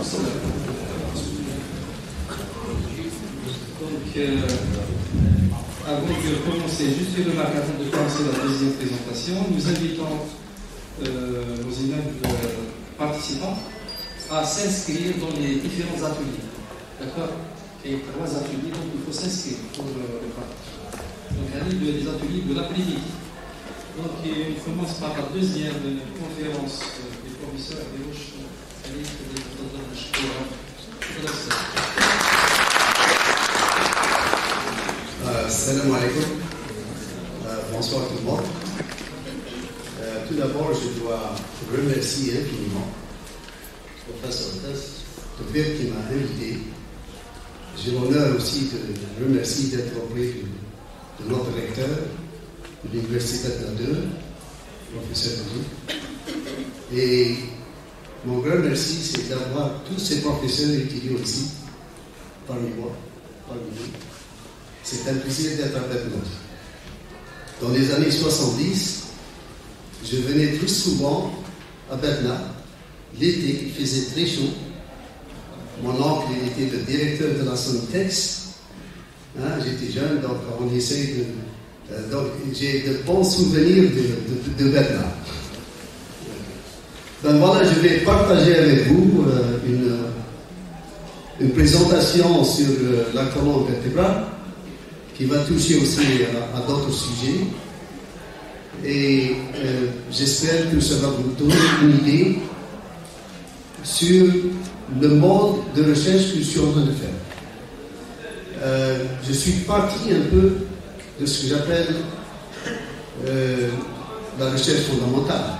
Avant de commencer, juste une remarque avant de commencer la deuxième présentation, nous invitons nos immeubles participants à s'inscrire dans les différents ateliers. D'accord? Il y a 3 ateliers, donc il faut s'inscrire pour le partage. Donc, il y a des ateliers de l'après-midi. Donc, on commence par la deuxième conférence du professeur Abirouche. Salam alaikum. Bonsoir tout le monde. Tout d'abord, je dois remercier infiniment le professeur Tess qui m'a invité. J'ai l'honneur aussi de remercier d'être auprès de notre recteur de l'Université de 2, professeur Bouzou. Et mon grand merci, c'est d'avoir tous ces professeurs étudiants ici, parmi moi, parmi nous. C'est un plaisir d'être avec nous. Dans les années 70, je venais très souvent à Berna. L'été, il faisait très chaud. Mon oncle était le directeur de la Sontex. J'étais jeune, donc on essaye de... donc j'ai de bons souvenirs de Berna. Donc voilà, je vais partager avec vous une présentation sur la colonne vertébrale qui va toucher aussi à d'autres sujets. Et j'espère que ça va vous donner une idée sur le mode de recherche que je suis en train de faire. Je suis parti un peu de ce que j'appelle la recherche fondamentale.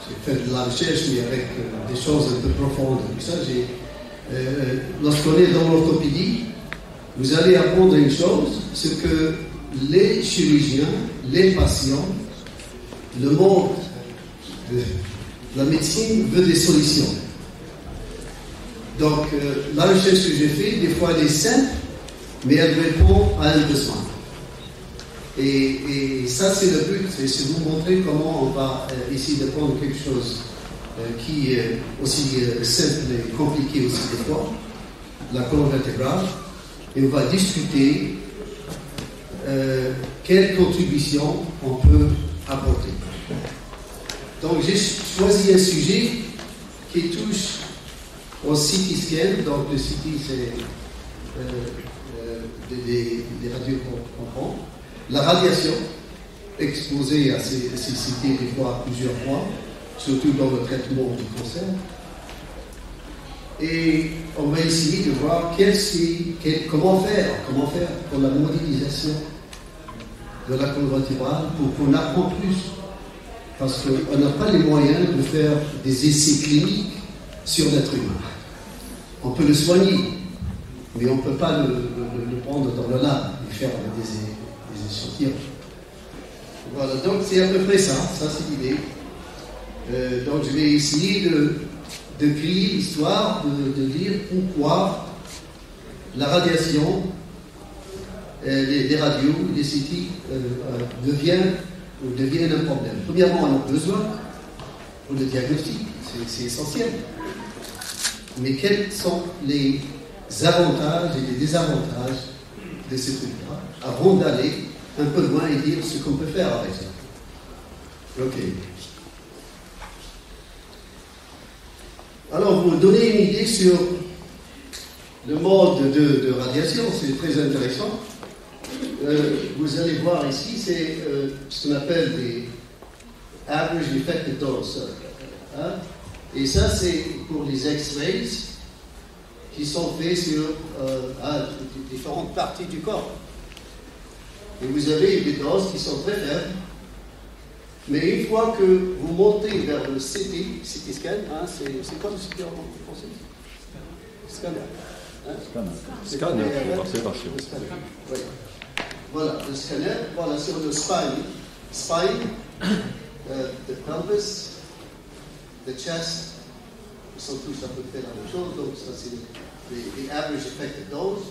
J'ai fait de la recherche, mais avec des choses un peu profondes. Ça, lorsqu'on est dans l'orthopédie, vous allez apprendre une chose, c'est que les chirurgiens, les patients, le monde de la médecine veut des solutions. Donc, la recherche que j'ai faite, des fois, elle est simple, mais elle répond à un besoin. Et ça, c'est le but, c'est vous montrer comment on va essayer de prendre quelque chose qui est aussi simple et compliqué aussi des fois, la colonne vertébrale, et on va discuter quelle contribution on peut apporter. Donc, j'ai choisi un sujet qui touche au CT scan. Donc, le CT, c'est des radios qu'on prend. La radiation, exposée à ces CT des fois plusieurs fois, surtout dans le traitement du cancer. Et on va essayer de voir comment faire pour la modélisation de la colonne vertébrale pour qu'on apprenne plus. Parce qu'on n'a pas les moyens de faire des essais cliniques sur l'être humain. On peut le soigner, mais on ne peut pas le prendre dans le lab et faire des échantillons. Voilà, donc c'est à peu près ça c'est l'idée. Donc je vais essayer de créer l'histoire, de dire pourquoi la radiation, les radios, les CT deviennent un problème. Premièrement, on a besoin pour le diagnostic, c'est essentiel. Mais quels sont les avantages et les désavantages de ce truc-là, avant d'aller un peu loin et dire ce qu'on peut faire avec ça. Ok. Alors, pour vous donner une idée sur le mode de radiation, c'est très intéressant. Vous allez voir ici, c'est ce qu'on appelle des average effective dose. Et ça, c'est pour les X-rays qui sont faits sur différentes parties du corps. Et vous avez des doses qui sont très faibles. Mais une fois que vous montez vers le CT scan, c'est quoi le CT en français? Scanner. Scanner, pour passer par chez vous. Oui. Voilà, le scanner, voilà, sur le spine, the pelvis, the chest, ils sont tous à peu près la même chose, donc ça c'est the average effective dose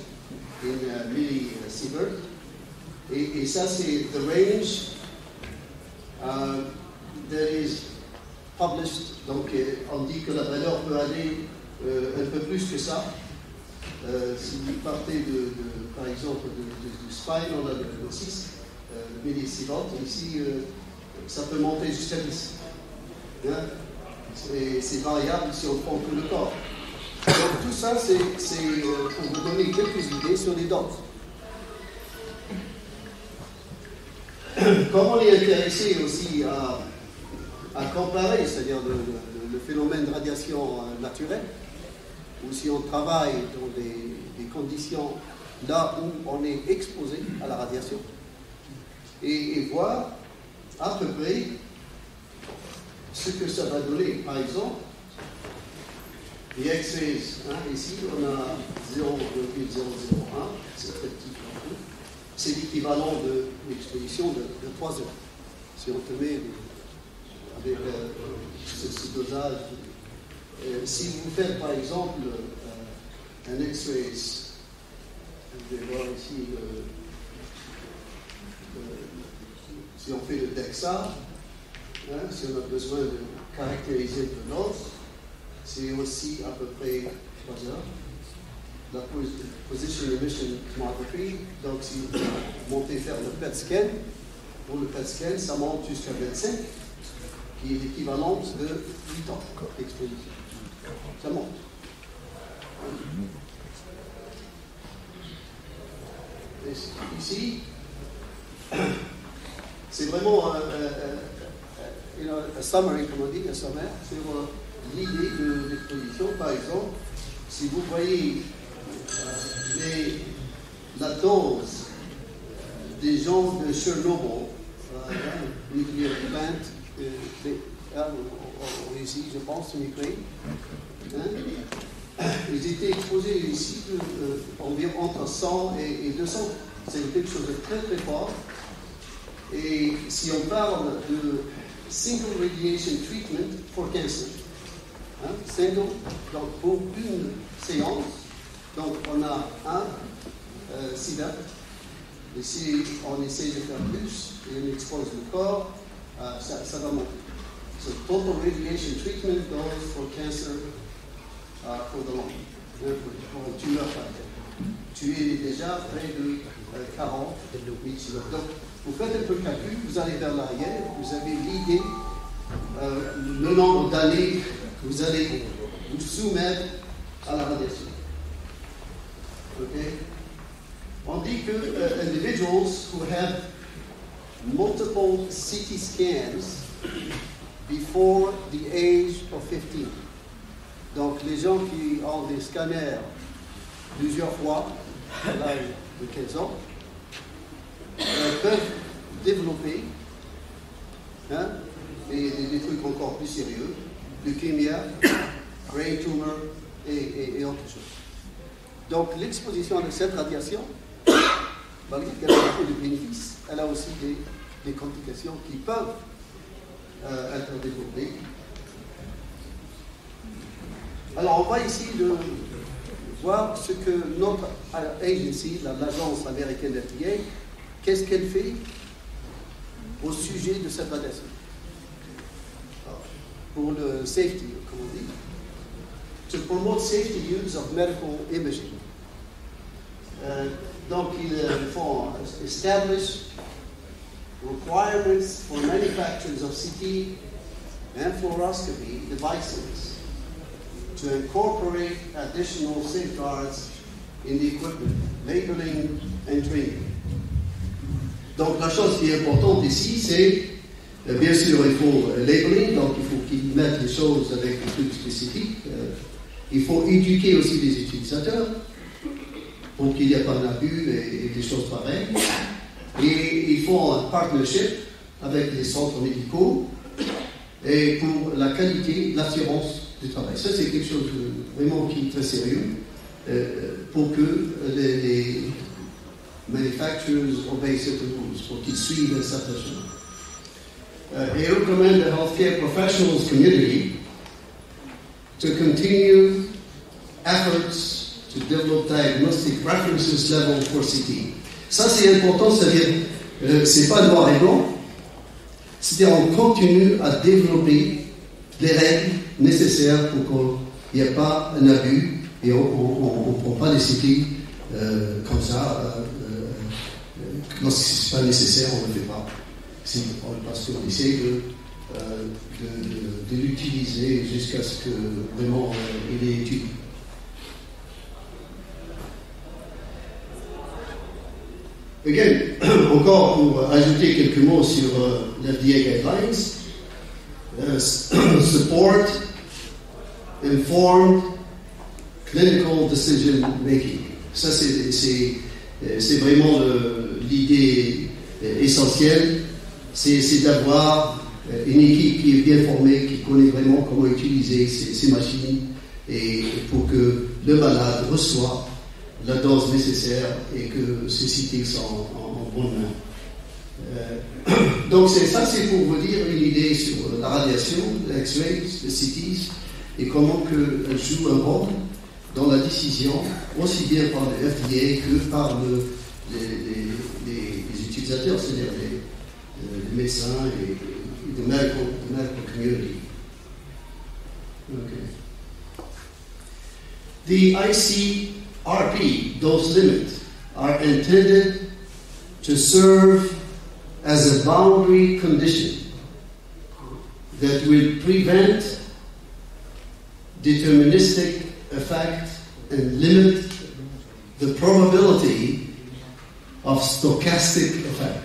in millisievert. Et ça c'est the range that is published, donc on dit que la valeur peut aller un peu plus que ça. Si vous partez par exemple du spine, on a le 6, le millisivante, ici ça peut monter jusqu'à 10. Hein? C'est variable si on prend tout le corps. Donc tout ça, c'est pour vous donner quelques idées sur les dents. Comme on est intéressé aussi à comparer, c'est-à-dire le phénomène de radiation naturelle, ou si on travaille dans des conditions là où on est exposé à la radiation, et voir à peu près ce que ça va donner. Par exemple, les X-rays, ici on a 0,001, c'est très petit. C'est l'équivalent de l'exposition de 3 heures. Si on te met avec ce dosage. Si vous faites par exemple un X-ray, vous allez voir ici, si on fait le DEXA, si on a besoin de caractériser le nôtre, c'est aussi à peu près 3 heures. La position emission tomography, donc si vous montez faire le PET scan, pour le PET scan, ça monte jusqu'à 25, qui est l'équivalent de 8 ans d'exposition. Ça monte. Et ici, c'est vraiment un summary, comme on dit, un sommaire, sur l'idée de l'exposition. Par exemple, si vous voyez la dose des gens de Chernobyl, nucléaire plant, ici, je pense, en Ukraine, ils étaient exposés ici environ entre 100 et 200. C'est quelque chose de très très fort. Et si on parle de single radiation treatment for cancer, single, donc pour une séance, donc on a un SIDA, et si on essaie de faire plus et on expose le corps, ça va monter. So total radiation treatment dose for cancer for the lung, pour un tumeur par exemple. Tu es déjà près de 40 kg. Donc vous faites un peu le calcul, vous allez vers l'arrière, vous avez l'idée, le nombre d'années que vous allez vous soumettre à la radiation. Okay? On dit que individuals who have multiple CT scans before the age of 15. Donc les gens qui ont des scanners plusieurs fois à l'âge de 15 ans peuvent développer des trucs encore plus sérieux, leucémie, brain tumor et autre chose. Donc l'exposition de cette radiation, malgré qu'elle a beaucoup de bénéfices, elle a aussi des complications qui peuvent être développées. Alors on va ici voir ce que notre agency, l'agence américaine FDA, qu'est-ce qu'elle fait au sujet de cette radiation. Pour le safety, comme on dit, to promote safety use of medical imaging. Donc ils font establish requirements for manufacturers of CT and fluoroscopy devices to incorporate additional safeguards in the equipment, labeling and training. Donc la chose qui est importante ici, c'est bien sûr il faut labeling, donc il faut qu'ils mettent les choses avec des trucs spécifiques. Il faut éduquer aussi les utilisateurs pour qu'il n'y ait pas d'abus et des choses pareilles. Et ils font un partnership avec les centres médicaux et pour la qualité, l'assurance du travail. Ça, c'est quelque chose de vraiment qui est très sérieux pour que les manufacturers obéissent certain rules, pour qu'ils suivent certaines choses. They recommend the healthcare professionals community to continue efforts to develop diagnostic references level for CT. Ça, c'est important, c'est-à-dire, c'est pas noir et blanc, c'est-à-dire on continue à développer les règles nécessaires pour il n'y a pas un abus et on ne prend pas les CT comme ça. Lorsque ce n'est pas nécessaire, on ne le fait pas. Parce qu'on essaie de l'utiliser jusqu'à ce que vraiment il est utilisé. Again, encore pour ajouter quelques mots sur l'FDA guidelines, support informed clinical decision making. Ça, c'est vraiment l'idée essentielle, c'est d'avoir une équipe qui est bien formée, qui connaît vraiment comment utiliser ces machines et pour que le malade reçoive la dose nécessaire et que ces CT sont en bonne main. Donc c'est pour vous dire une idée sur la radiation, les X-rays, les CTs et comment qu'elles jouent un rôle dans la décision, aussi bien par le FDA que par les utilisateurs, c'est-à-dire les médecins et the medical community. Okay. The ICRP dose limit are intended to serve as a boundary condition that will prevent deterministic effect and limit the probability of stochastic effect.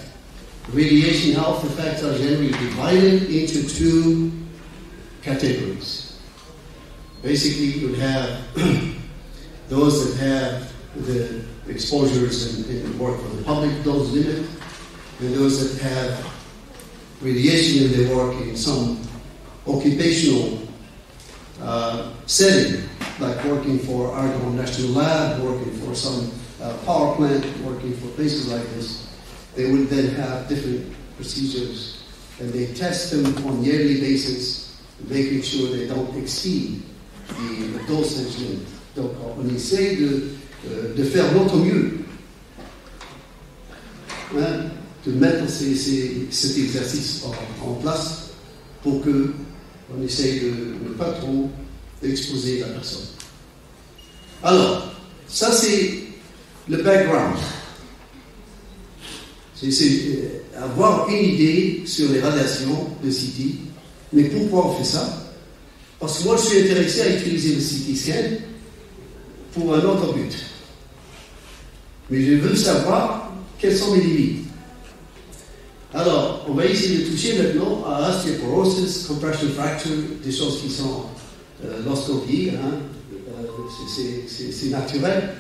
Radiation health effects are generally divided into two categories. Basically, you have those that have the exposures and work for the public dose limit, and those that have radiation in their work in some occupational setting, like working for Argonne National Lab, working for some power plant, working for places like this. They would then have different procedures, and they test them on a yearly basis, making sure they don't exceed the dosage limit. Donc on essaie de faire notre mieux, hein, de mettre cet exercice en place pour que on essaye de ne pas trop exposer la personne. Alors, ça c'est le background. C'est avoir une idée sur les radiations de CT. Mais pourquoi on fait ça? Parce que moi je suis intéressé à utiliser le CT scan pour un autre but. Mais je veux savoir quelles sont mes limites. Alors, on va essayer de toucher maintenant à osteoporosis, compression fracture, des choses qui sont lorsqu'on vit, hein, c'est naturel.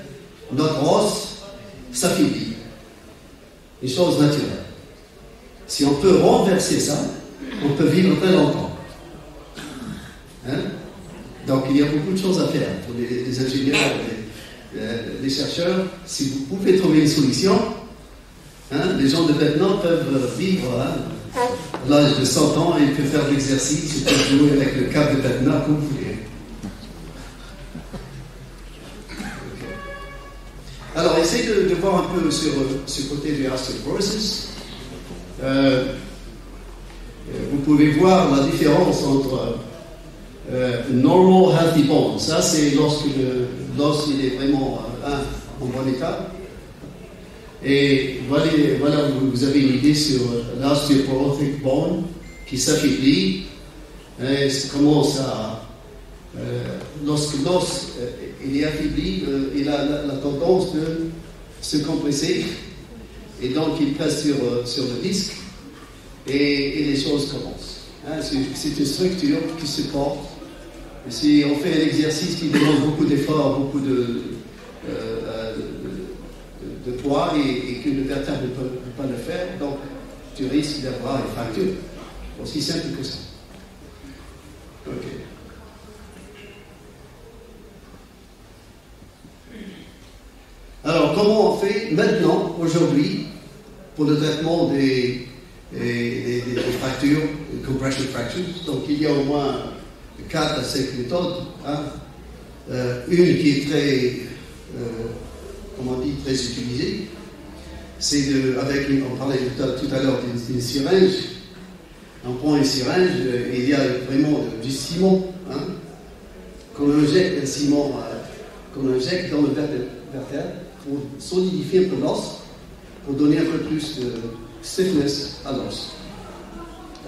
Notre os s'affaiblit. Une chose naturelle. Si on peut renverser ça, on peut vivre très longtemps. Hein? Donc il y a beaucoup de choses à faire pour les ingénieurs, les chercheurs. Si vous pouvez trouver une solution, hein, les gens de maintenant peuvent vivre à l'âge de 100 ans et ils peuvent faire de l'exercice, ils peuvent jouer avec le câble de maintenant comme vous voulez. Alors, essayez de voir un peu sur ce côté de osteoporosis. Vous pouvez voir la différence entre normal healthy bone. Ça, c'est lorsque l'os est vraiment en bon état. Et voilà, vous avez une idée sur l'osteoporotic bone qui s'affaiblit. Et ça commence à... lorsque l'os il est affaibli, il a la tendance de se compresser et donc il passe sur le disque et les choses commencent. Hein, c'est une structure qui se porte. Et si on fait un exercice qui demande beaucoup d'efforts, beaucoup de poids et que le vertèbre ne peut pas le faire, donc tu risques d'avoir une fracture. Aussi simple que ça. Ok. Alors, comment on fait maintenant, aujourd'hui, pour le traitement des fractures, des compression fractures? Donc, il y a au moins 4 à 5 méthodes. Hein. Une qui est très, très utilisée, c'est on parlait tout à l'heure d'une syringe. On prend une syringe, et il y a vraiment du ciment, hein, qu'on injecte un ciment, qu'on injecte dans le vertèbre pour solidifier un peu l'os, pour donner un peu plus de stiffness à l'os.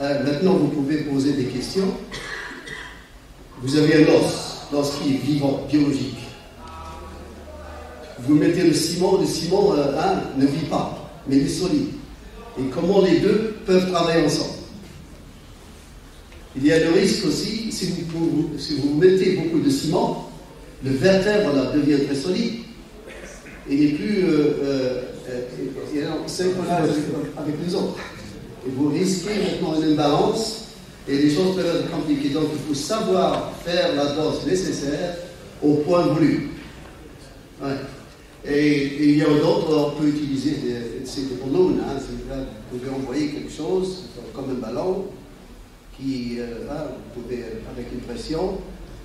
Maintenant, vous pouvez poser des questions. Vous avez un os qui est vivant, biologique. Vous mettez le ciment ne vit pas, mais il est solide. Et comment les deux peuvent travailler ensemble? Il y a le risque aussi, si vous mettez beaucoup de ciment, le vertèbre là, devient très solide. Il n'est plus synchronisé avec les autres. Et vous risquez maintenant une imbalance et les choses peuvent être compliquées. Donc il faut savoir faire la dose nécessaire au point voulu. Ouais. Et il y a d'autres, on peut utiliser des ballons. Vous pouvez envoyer quelque chose comme un ballon qui, vous pouvez, avec une pression,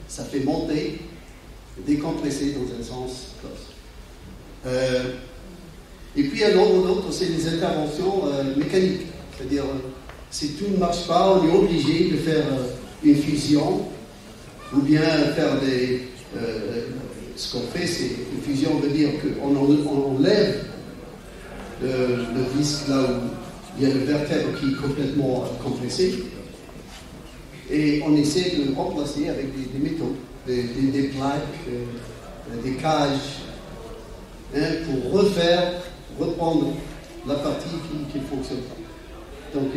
ça fait monter, décompresser dans un sens. Et puis il y a d'autres, c'est les interventions mécaniques. C'est-à-dire, si tout ne marche pas, on est obligé de faire une fusion ou bien faire ce qu'on fait, c'est une fusion veut dire qu'on enlève le disque là où il y a le vertèbre qui est complètement compressé et on essaie de le remplacer avec des métaux, des plaques, des cages, pour reprendre la partie qui ne fonctionne pas. Donc,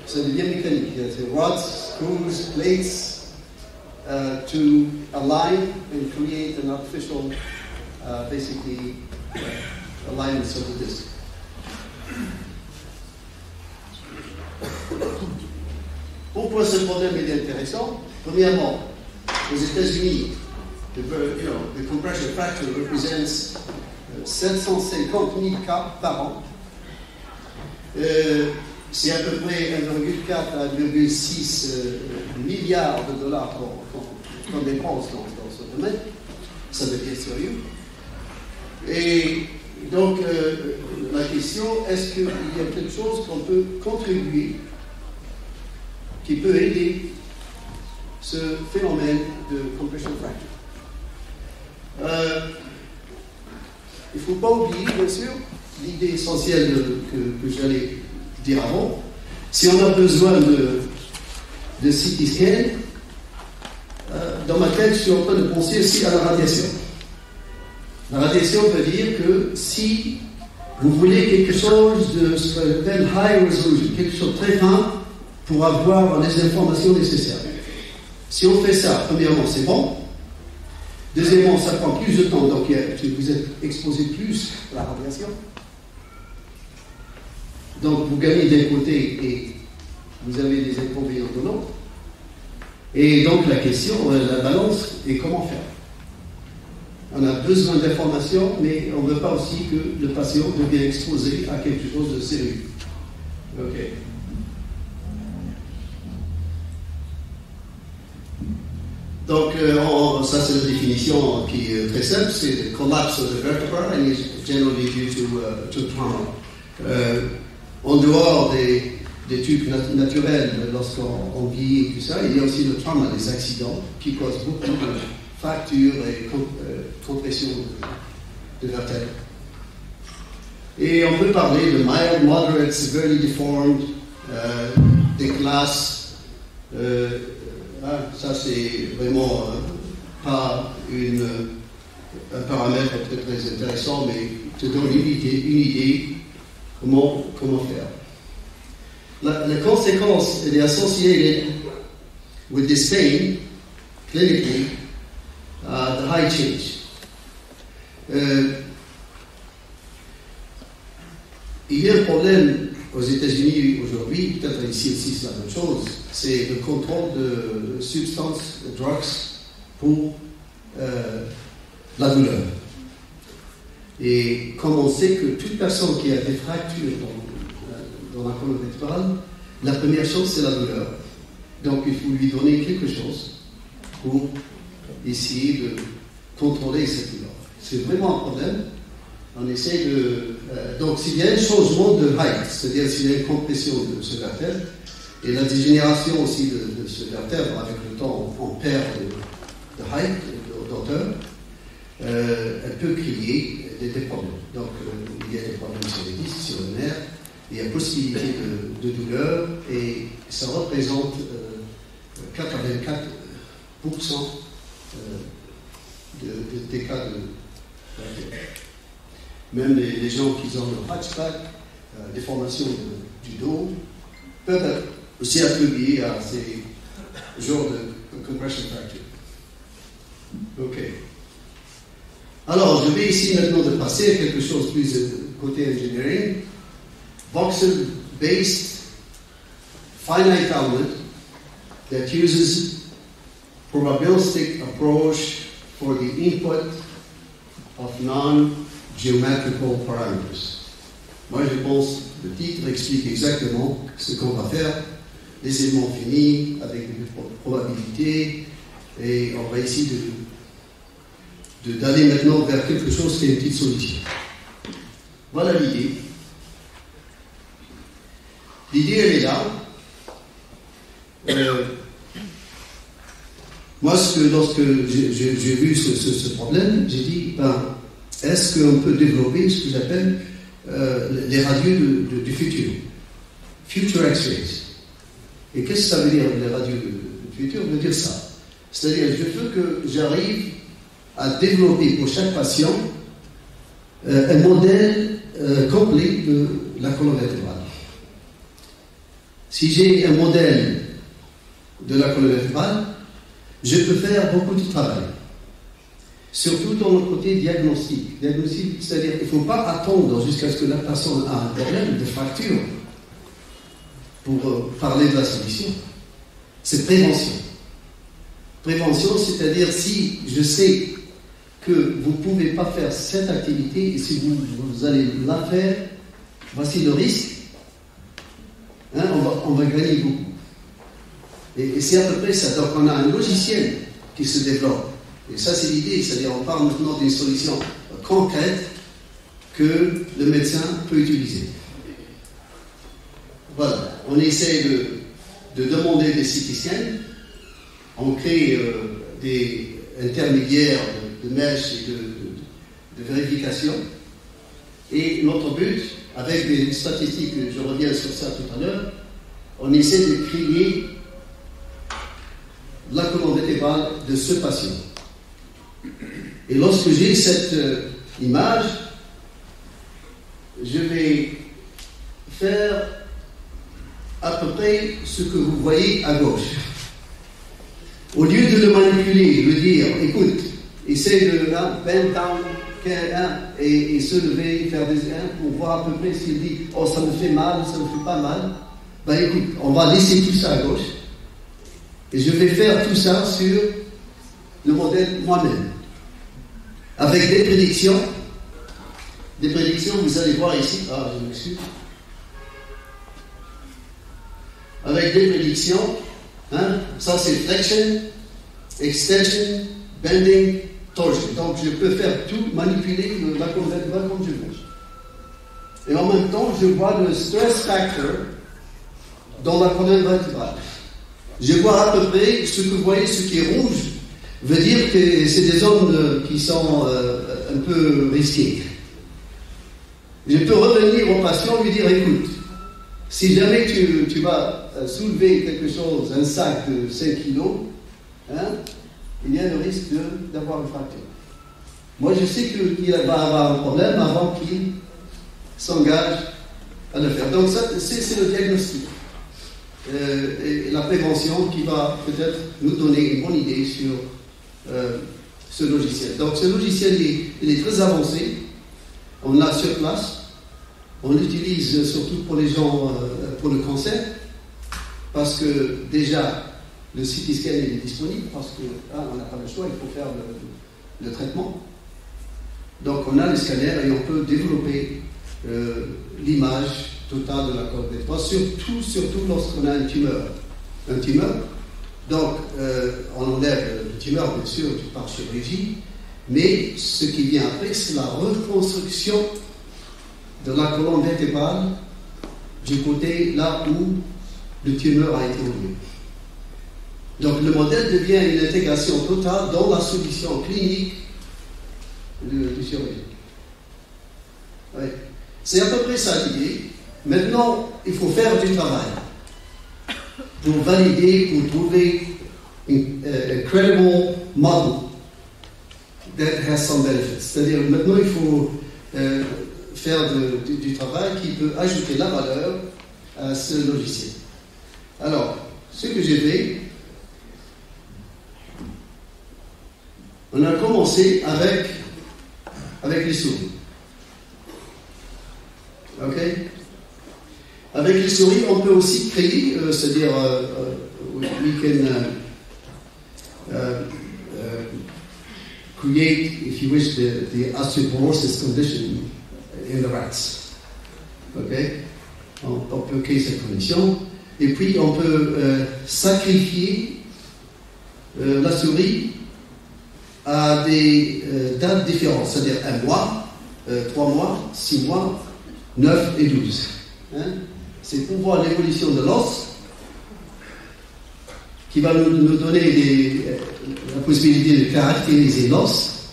ça devient mécanique. C'est rods, screws, plates to align and create an artificial, basically, alignment of the disc. Pourquoi ce problème est intéressant? Premièrement, aux États-Unis, the compression fracture represents 750 000 cas par an. C'est à peu près 1,4 à 1,6 milliards de dollars qu'on dépense dans ce domaine. Ça devient sérieux. Et donc, la question, est-ce qu'il y a quelque chose qu'on peut contribuer qui peut aider ce phénomène de compression fracture? Il ne faut pas oublier, bien sûr, l'idée essentielle que j'allais dire avant. Si on a besoin de CT scan, dans ma tête, je suis en train de penser aussi à la radiation. La radiation veut dire que si vous voulez quelque chose de ce qu'on appelle high resolution, quelque chose de très fin pour avoir les informations nécessaires. Si on fait ça, premièrement, c'est bon. Deuxièmement, ça prend plus de temps, donc vous êtes exposé plus à la radiation. Donc vous gagnez d'un côté et vous avez des inconvénients de l'autre. Et donc la question, la balance, est comment faire? On a besoin d'informations, mais on ne veut pas aussi que le patient devienne exposé à quelque chose de sérieux. Ok. Donc, ça c'est la définition qui est très simple, c'est le collapse of the vertebra and is generally due to trauma. En dehors des trucs naturels, lorsqu'on vit et tout ça, il y a aussi le trauma, les accidents qui causent beaucoup de fractures et compression de vertèbres. Et on peut parler de mild, moderate, severely deformed, des classes. Ça, c'est vraiment pas un paramètre très intéressant, mais te donne une idée comment faire. La conséquence est associated with this pain, clinically, the high change. Il y a un problème aux États-Unis aujourd'hui, peut-être ici aussi c'est la même chose, c'est le contrôle de substances, de drugs pour la douleur. Et comme on sait que toute personne qui a des fractures dans la colonne vertébrale, la première chose c'est la douleur. Donc il faut lui donner quelque chose pour essayer de contrôler cette douleur. C'est vraiment un problème. On essaie de... donc s'il y a un changement de height, c'est-à-dire s'il y a une compression de ce vertèbre, et la dégénération aussi de ce vertèbre, avec le temps on perd de height, d'auteur, elle peut créer des problèmes. Donc, il y a des problèmes sur les disques, sur le nerf, il y a possibilité de douleur, et ça représente 84% des cas de même les gens qui ont le hatchback, déformation du dos, peuvent être aussi attribués à ces genres de compression fracture. Ok. Alors, je vais ici maintenant de passer à quelque chose de plus côté engineering. Voxel-based finite element that uses probabilistic approach for the input of non-geometrical parameters. Moi, je pense que le titre explique exactement ce qu'on va faire. Les éléments finis avec des probabilités, et on va essayer d'aller maintenant vers quelque chose qui est une petite solution. Voilà l'idée. L'idée, elle est là. Moi, lorsque j'ai vu ce problème, j'ai dit, est-ce qu'on peut développer ce que j'appelle les radios du futur? Future X-rays. Et qu'est-ce que ça veut dire, les radios du futur? Ça veut dire ça. C'est-à-dire, je veux que j'arrive à développer pour chaque patient un modèle complet de la colonne vertébrale. Si j'ai un modèle de la colonne vertébrale, je peux faire beaucoup de travail. Surtout dans le côté diagnostic. Diagnostic, c'est-à-dire qu'il ne faut pas attendre jusqu'à ce que la personne a un problème de fracture pour parler de la solution. C'est prévention. Prévention, c'est-à-dire si je sais que vous ne pouvez pas faire cette activité et si vous allez la faire, voici le risque. On va gagner beaucoup. Et c'est à peu près ça. Donc on a un logiciel qui se développe. Et ça c'est l'idée, c'est-à-dire on parle maintenant d'une solution concrète que le médecin peut utiliser. Voilà, on essaie de demander des CT scans, on crée des intermédiaires de mèches et de vérification. Et notre but, avec des statistiques, je reviens sur ça tout à l'heure, on essaie de créer la colonne vertébrale de ce patient. Et lorsque j'ai cette image, je vais faire à peu près ce que vous voyez à gauche. Au lieu de le manipuler, de dire, écoute, essaie de bend down et se lever, faire des pour voir à peu près s'il dit, oh ça me fait mal, ça me fait pas mal. Ben écoute, on va laisser tout ça à gauche. Et je vais faire tout ça sur le modèle moi-même. Avec des prédictions. Des prédictions, vous allez voir ici. Ah, je m'excuse. Avec des prédictions. Ça c'est flexion, extension, bending, torsion. Donc je peux faire tout, manipuler la colonne vertébrale comme je veux. Et en même temps, je vois le stress factor dans la colonne vertébrale. Je vois à peu près ce que vous voyez, ce qui est rouge, veut dire que c'est des zones qui sont un peu risquées. Je peux revenir au patient et lui dire, écoute, si jamais tu vas soulever quelque chose, un sac de 5 kilos, il y a le risque d'avoir une fracture. Moi, je sais qu'il va avoir un problème avant qu'il s'engage à le faire. Donc, ça, c'est le diagnostic. Et la prévention qui va peut-être nous donner une bonne idée sur ce logiciel. Donc ce logiciel il est très avancé, on l'a sur place, on l'utilise surtout pour les gens pour le cancer, parce que déjà le CT scan est disponible, parce qu'on n'a pas le choix, il faut faire le traitement. Donc on a le scanner et on peut développer l'image totale de la colonne vertébrale, surtout lorsqu'on a une tumeur. Donc, on enlève le tumeur, bien sûr, par chirurgie, mais ce qui vient après, c'est la reconstruction de la colonne vertébrale du côté là où le tumeur a été enlevé. Donc le modèle devient une intégration totale dans la solution clinique du chirurgien. Oui. C'est à peu près ça l'idée. Maintenant, il faut faire du travail pour valider, pour trouver a credible model that has some benefits. C'est-à-dire, maintenant, il faut faire du travail qui peut ajouter la valeur à ce logiciel. Alors, ce que j'ai fait, on a commencé avec les souris. Ok? Avec les souris, on peut aussi créer, c'est-à-dire, we can create, if you wish, the osteoporosis condition in the rats. Ok? On peut créer cette condition. Et puis, on peut sacrifier la souris à des dates différentes, c'est-à-dire 1 mois, 3 mois, 6 mois, 9 et 12. Hein? C'est pour voir l'évolution de l'os qui va nous donner la possibilité de caractériser l'os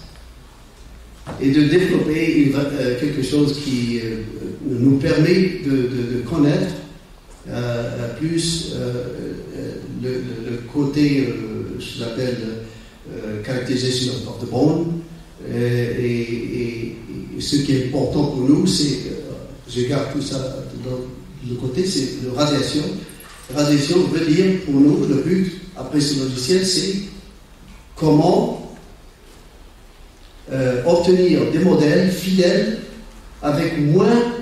et de développer quelque chose qui nous permet de connaître plus le côté, je l'appelle characterization of the bone, et ce qui est important pour nous, c'est, je garde tout ça dans le côté, c'est la radiation. Radiation veut dire pour nous, le but après ce logiciel, c'est comment obtenir des modèles fidèles avec moins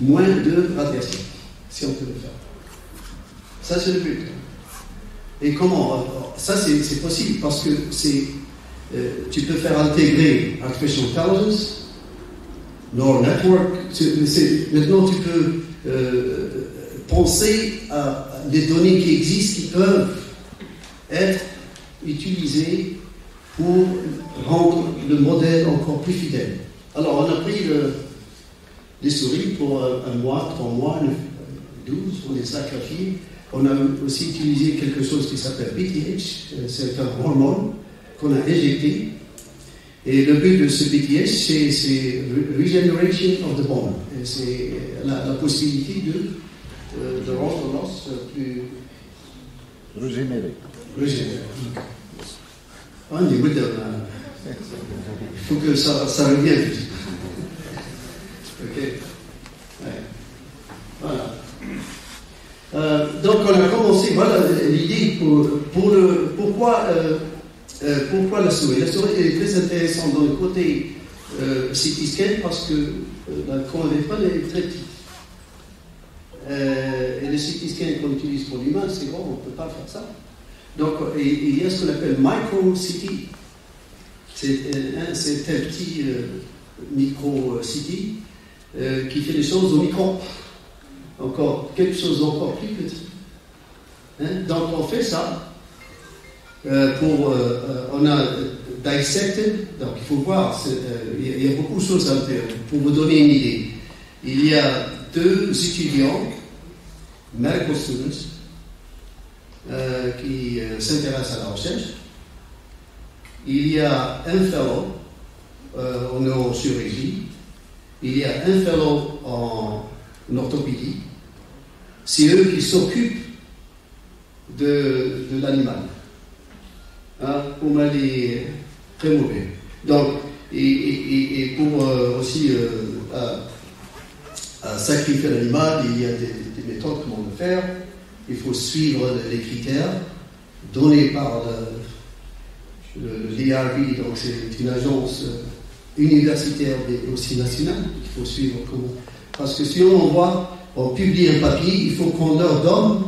de radiation, si on peut le faire. Ça, c'est le but. Et comment? Ça, c'est possible parce que tu peux faire intégrer Artificial Intelligence, Neural Network. Maintenant, tu peux penser à des données qui existent, qui peuvent être utilisées pour rendre le modèle encore plus fidèle. Alors, on a pris les souris pour 1 mois, 3 mois, 12, on les sacrifie. On a aussi utilisé quelque chose qui s'appelle BTH, c'est un hormone qu'on a injecté. Et le but de ce BTH, c'est regeneration of the bone. C'est la possibilité de rendre l'os plus régénéré. On est moderne. Il faut que ça revienne. Ok. Ouais. Voilà. Donc on a commencé, voilà l'idée pourquoi la souris. La souris est très intéressante dans le côté CT scan parce que la couronne d'étoile est très petite. Et le CT scan qu'on utilise pour l'humain, c'est grand, on ne peut pas faire ça. Donc il y a ce qu'on appelle micro-CT. C'est un petit micro-CT qui fait les choses au micron. Encore quelque chose d'encore plus petit. Hein? Donc on fait ça on a dissected, donc il faut voir, il y a beaucoup de choses à faire. Pour vous donner une idée, il y a 2 étudiants, medical students, qui s'intéressent à la recherche. Il y a un fellow en neurochirurgie, il y a un fellow en orthopédie. C'est eux qui s'occupent de l'animal. Hein, pour aller très mauvais. Donc, et pour aussi sacrifier l'animal, il y a des méthodes comment le faire. Il faut suivre les critères donnés par le DRB, donc c'est une agence universitaire et aussi nationale. Il faut suivre comment. Parce que si on publie un papier, il faut qu'on leur donne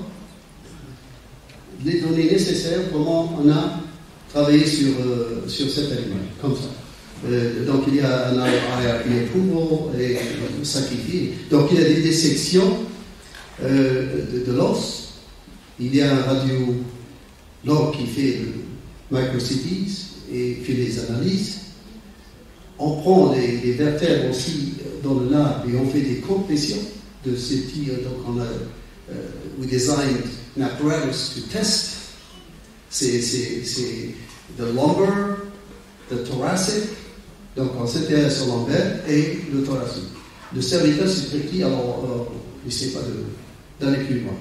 les données nécessaires, comment on a travaillé sur cet animal, comme ça. Donc il y a un IRB approval et sacrifié. Donc il y a des dissections de l'os. Il y a un radiologue qui fait le micro-CTs et fait les analyses. On prend les vertèbres aussi dans le lab et on fait des compressions de ces petits. Donc on a we designed an apparatus to test c'est the lumbar, the thoracic, donc on s'intéresse au lombaire et le thoracique. Le cervical, c'est très petit, alors n'essayez pas d'aller plus loin.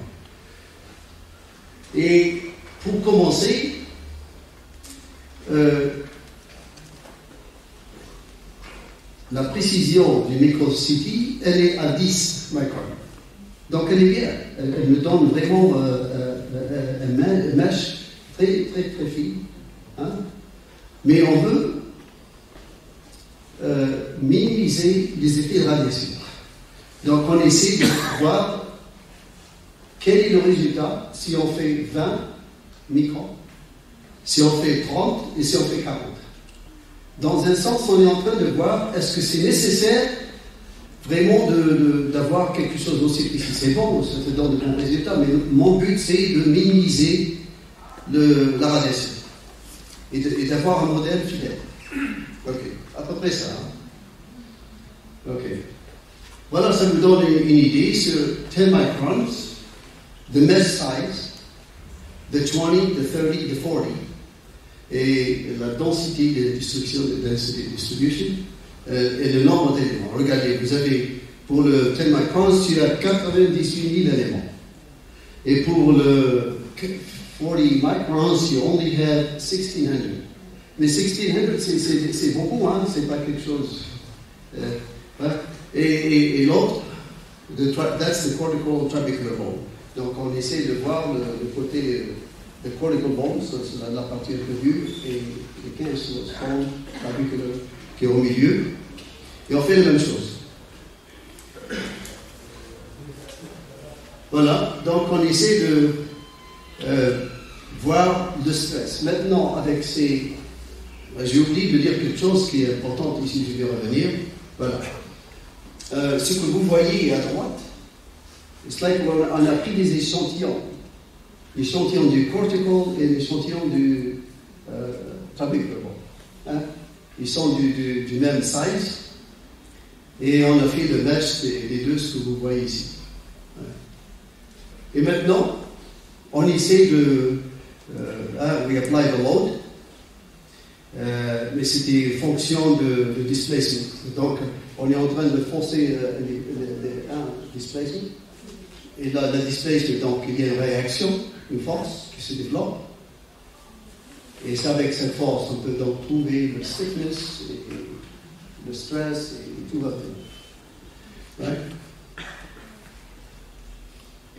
Et pour commencer, la précision du micro-CT, elle est à 10 microns. Donc elle est bien. Elle me donne vraiment un mesh très, très, très fine. Hein? Mais on veut minimiser les effets de radiation. Donc on essaie de voir quel est le résultat si on fait 20 microns, si on fait 30 et si on fait 40. Dans un sens, on est en train de voir est-ce que c'est nécessaire vraiment d'avoir quelque chose aussi précis. C'est bon, ça te donne de bons résultats, mais mon but c'est de minimiser la radiation et d'avoir un modèle fidèle. Ok, à peu près ça. Hein? Ok. Voilà, ça vous donne une idée sur 10 microns, the mesh size, the 20, the 30, the 40, et la densité de distribution, et le nombre d'éléments. Regardez, vous avez, pour le 10 microns, tu as 98 000 éléments. Et pour le 40 microns, you only have 1600. Mais 1600, c'est beaucoup, hein? C'est pas quelque chose. Et l'autre, that's the cortical trabecular bone. Donc on essaie de voir le côté the cortical bone, c'est la partie un peu dure, et les 15 bone trabecular qui est au milieu. Et on fait la même chose. Voilà, donc on essaie de voir le stress. Maintenant, avec ces... J'ai oublié de dire quelque chose qui est important ici, je vais revenir. Voilà. Ce que vous voyez à droite, c'est like on a pris des échantillons. L'échantillon du cortical et l'échantillon du trabecular bone. Hein? Ils sont du même size. Et on a fait le mesh des deux, ce que vous voyez ici. Et maintenant, on essaie de... we apply the load. Mais c'est des fonctions de displacement. Donc, on est en train de forcer un displacement. Et là, le displacement, donc, il y a une réaction, une force qui se développe. Et c'est avec cette force, on peut donc trouver le stiffness, et le stress, et tout va bien. Right?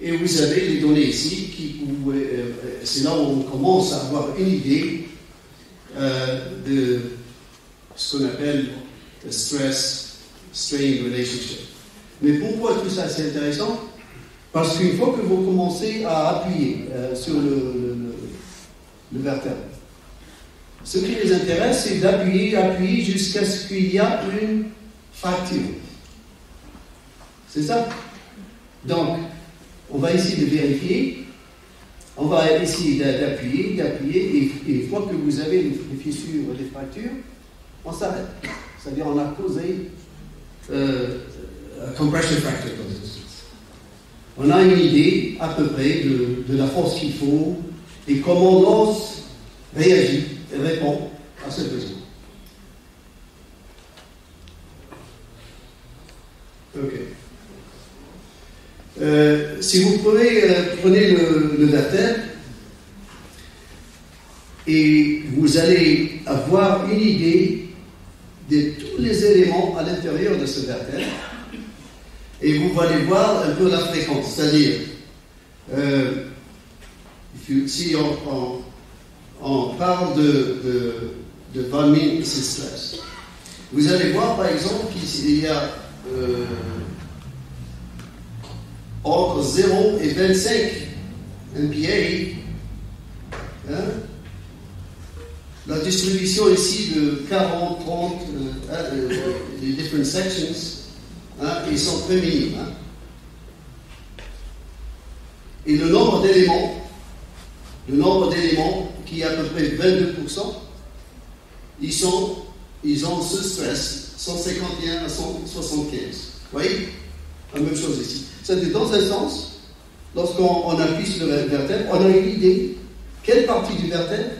Et vous avez les données ici, c'est là où on commence à avoir une idée de ce qu'on appelle le stress-strain relationship. Mais pourquoi tout ça c'est intéressant? Parce qu'une fois que vous commencez à appuyer sur le vertèbre, ce qui les intéresse, c'est d'appuyer jusqu'à ce qu'il y a une fracture. C'est ça? Donc, on va essayer de vérifier, on va essayer d'appuyer, et une fois que vous avez les fissures et les fractures, on s'arrête. C'est-à-dire on a causé compression fracture. On a une idée à peu près de la force qu'il faut et comment l'os réagit et répond à ce besoin. Ok. Si vous prenez le vertèbre et vous allez avoir une idée de tous les éléments à l'intérieur de ce vertèbre et vous allez voir un peu la fréquence, c'est-à-dire si on parle de 20 000 stress, vous allez voir par exemple qu'il y a entre 0 et 25 MPa, hein? La distribution ici de 40, 30, les different sections, hein, ils sont très minimes. Hein? Et le nombre d'éléments qui est à peu près 22%, ils ont ce stress, 151 à 175. Vous voyez? La même chose ici. C'est-à-dire, dans un sens, lorsqu'on appuie sur le vertèbre, on a une idée quelle partie du vertèbre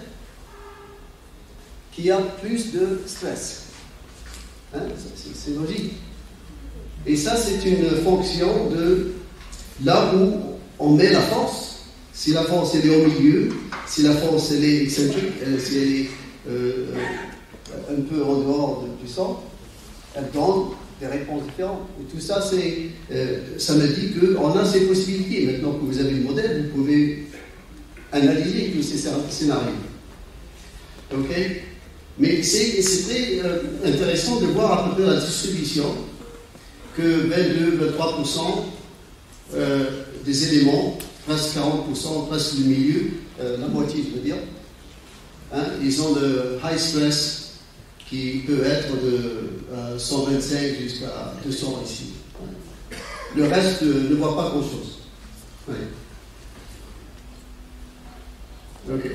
qui a plus de stress? Hein? C'est logique. Et ça, c'est une fonction de là où on met la force. Si la force elle est au milieu, si la force elle est excentrique, si elle est un peu en dehors du centre, elle donne des réponses différentes. Et tout ça, ça me dit qu'on a ces possibilités. Maintenant que vous avez le modèle, vous pouvez analyser tous ces scénarios. Ok? Mais c'est très intéressant de voir à peu près la distribution que 22-23% des éléments, presque 40%, presque le milieu, la moitié je veux dire, hein, ils ont le high stress qui peut être de 125 jusqu'à 200 ici. Hein. Le reste ne voit pas grand-chose. Ouais. Ok.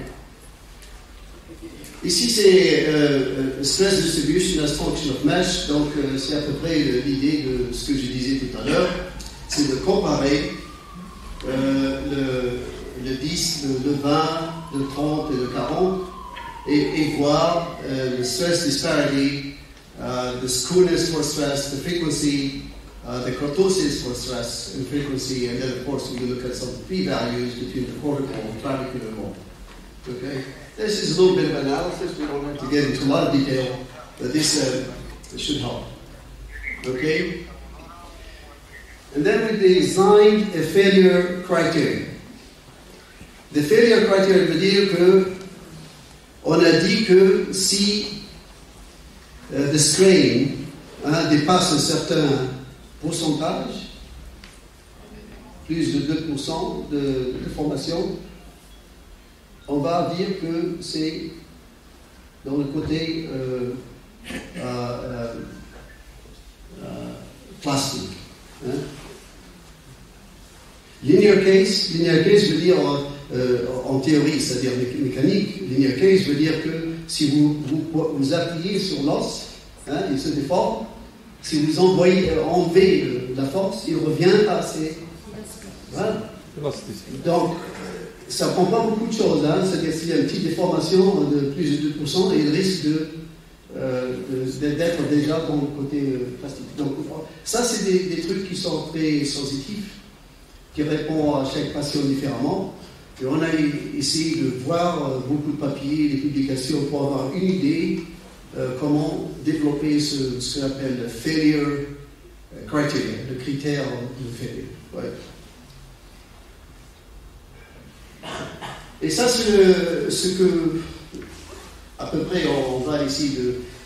Ici, c'est Stress Distribution as Function of Mesh. Donc, c'est à peu près l'idée de ce que je disais tout à l'heure. C'est de comparer le 10, le 20, le 30 et le 40 et voir le stress disparity, the skewness for stress, the frequency, the kurtosis for stress and frequency, and then, of course, we look at some p-values between the cortical and clavicular bone. Okay? This is a little bit of analysis. We don't have to get into a lot of detail, but this should help. Okay? And then we designed a failure criteria. The failure criteria veut dire que on a dit que si the strain dépasse un certain pourcentage, plus de 2% de formation, on va dire que c'est dans le côté plastique. Hein? Linear case veut dire en théorie, c'est-à-dire mécanique, linear case veut dire que si vous appuyez sur l'os, hein, il se déforme, si vous enlevez la force, il revient à ses... Voilà. Donc, ça ne prend pas beaucoup de choses, hein. C'est-à-dire s'il y a une petite déformation de plus de 2%, il risque d'être déjà dans le côté plastique. Donc, ça, c'est des trucs qui sont très sensitifs, qui répondent à chaque patient différemment. Et on a essayé de voir beaucoup de papiers, des publications pour avoir une idée comment développer ce qu'on appelle le failure criteria, le critère de failure. Ouais. Et ça, c'est ce que, à peu près, on va ici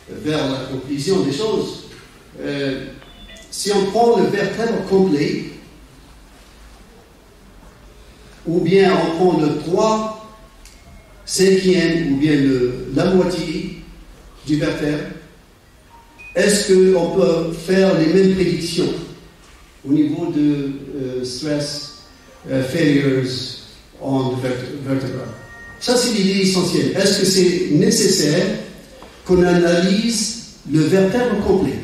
vers la conclusion des choses. Si on prend le vertèbre complet, ou bien on prend le 3/5, ou bien la moitié du vertèbre, est-ce qu'on peut faire les mêmes prédictions au niveau de stress failures on the vertebra? Ça, c'est l'idée essentielle. Est-ce que c'est nécessaire qu'on analyse le vertèbre complet?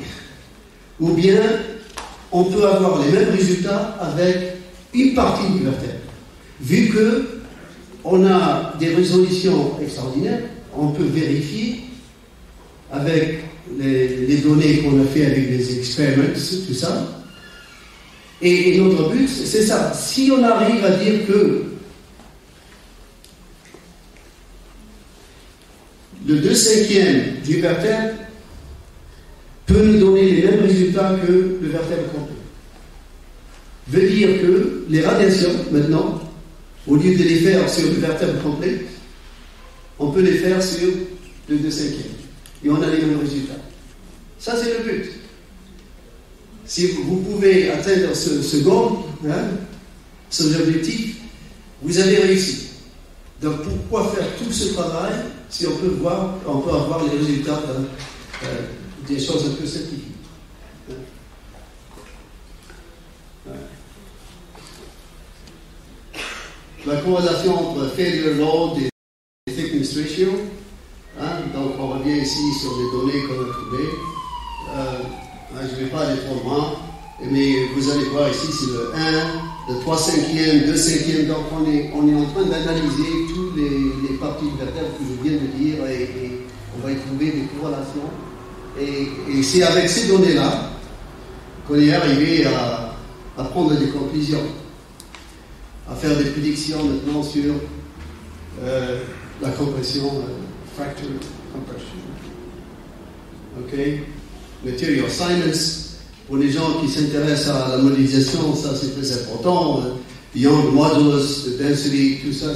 Ou bien on peut avoir les mêmes résultats avec une partie du vertèbre? Vu qu'on a des résolutions extraordinaires, on peut vérifier avec les données qu'on a fait avec les experiments, tout ça. Et notre but, c'est ça. Si on arrive à dire que le 2/5 du vertèbre peut nous donner les mêmes résultats que le vertèbre complet, veut dire que les radiations, maintenant, au lieu de les faire sur le vertèbre complet, on peut les faire sur le 2/5. Et on a les mêmes résultats. Ça, c'est le but. Si vous pouvez atteindre ce goal, hein, cet objectif, vous avez réussi. Donc, pourquoi faire tout ce travail si on peut avoir les résultats des choses un peu scientifiques? La corrélation entre failure load et thickness ratio. Hein, donc on revient ici sur les données qu'on a trouvées. Je ne vais pas aller trop loin, mais vous allez voir ici c'est le 1, le 3/5, 2/5. Donc on est en train d'analyser tous toutes les parties de vertèbres que je viens de dire et on va y trouver des corrélations. Et c'est avec ces données-là qu'on est arrivé à prendre des conclusions, à faire des prédictions maintenant sur la compression, fracture compression. Ok? Material science, pour les gens qui s'intéressent à la modélisation, ça c'est très important. Beyond modulus, the density, tout ça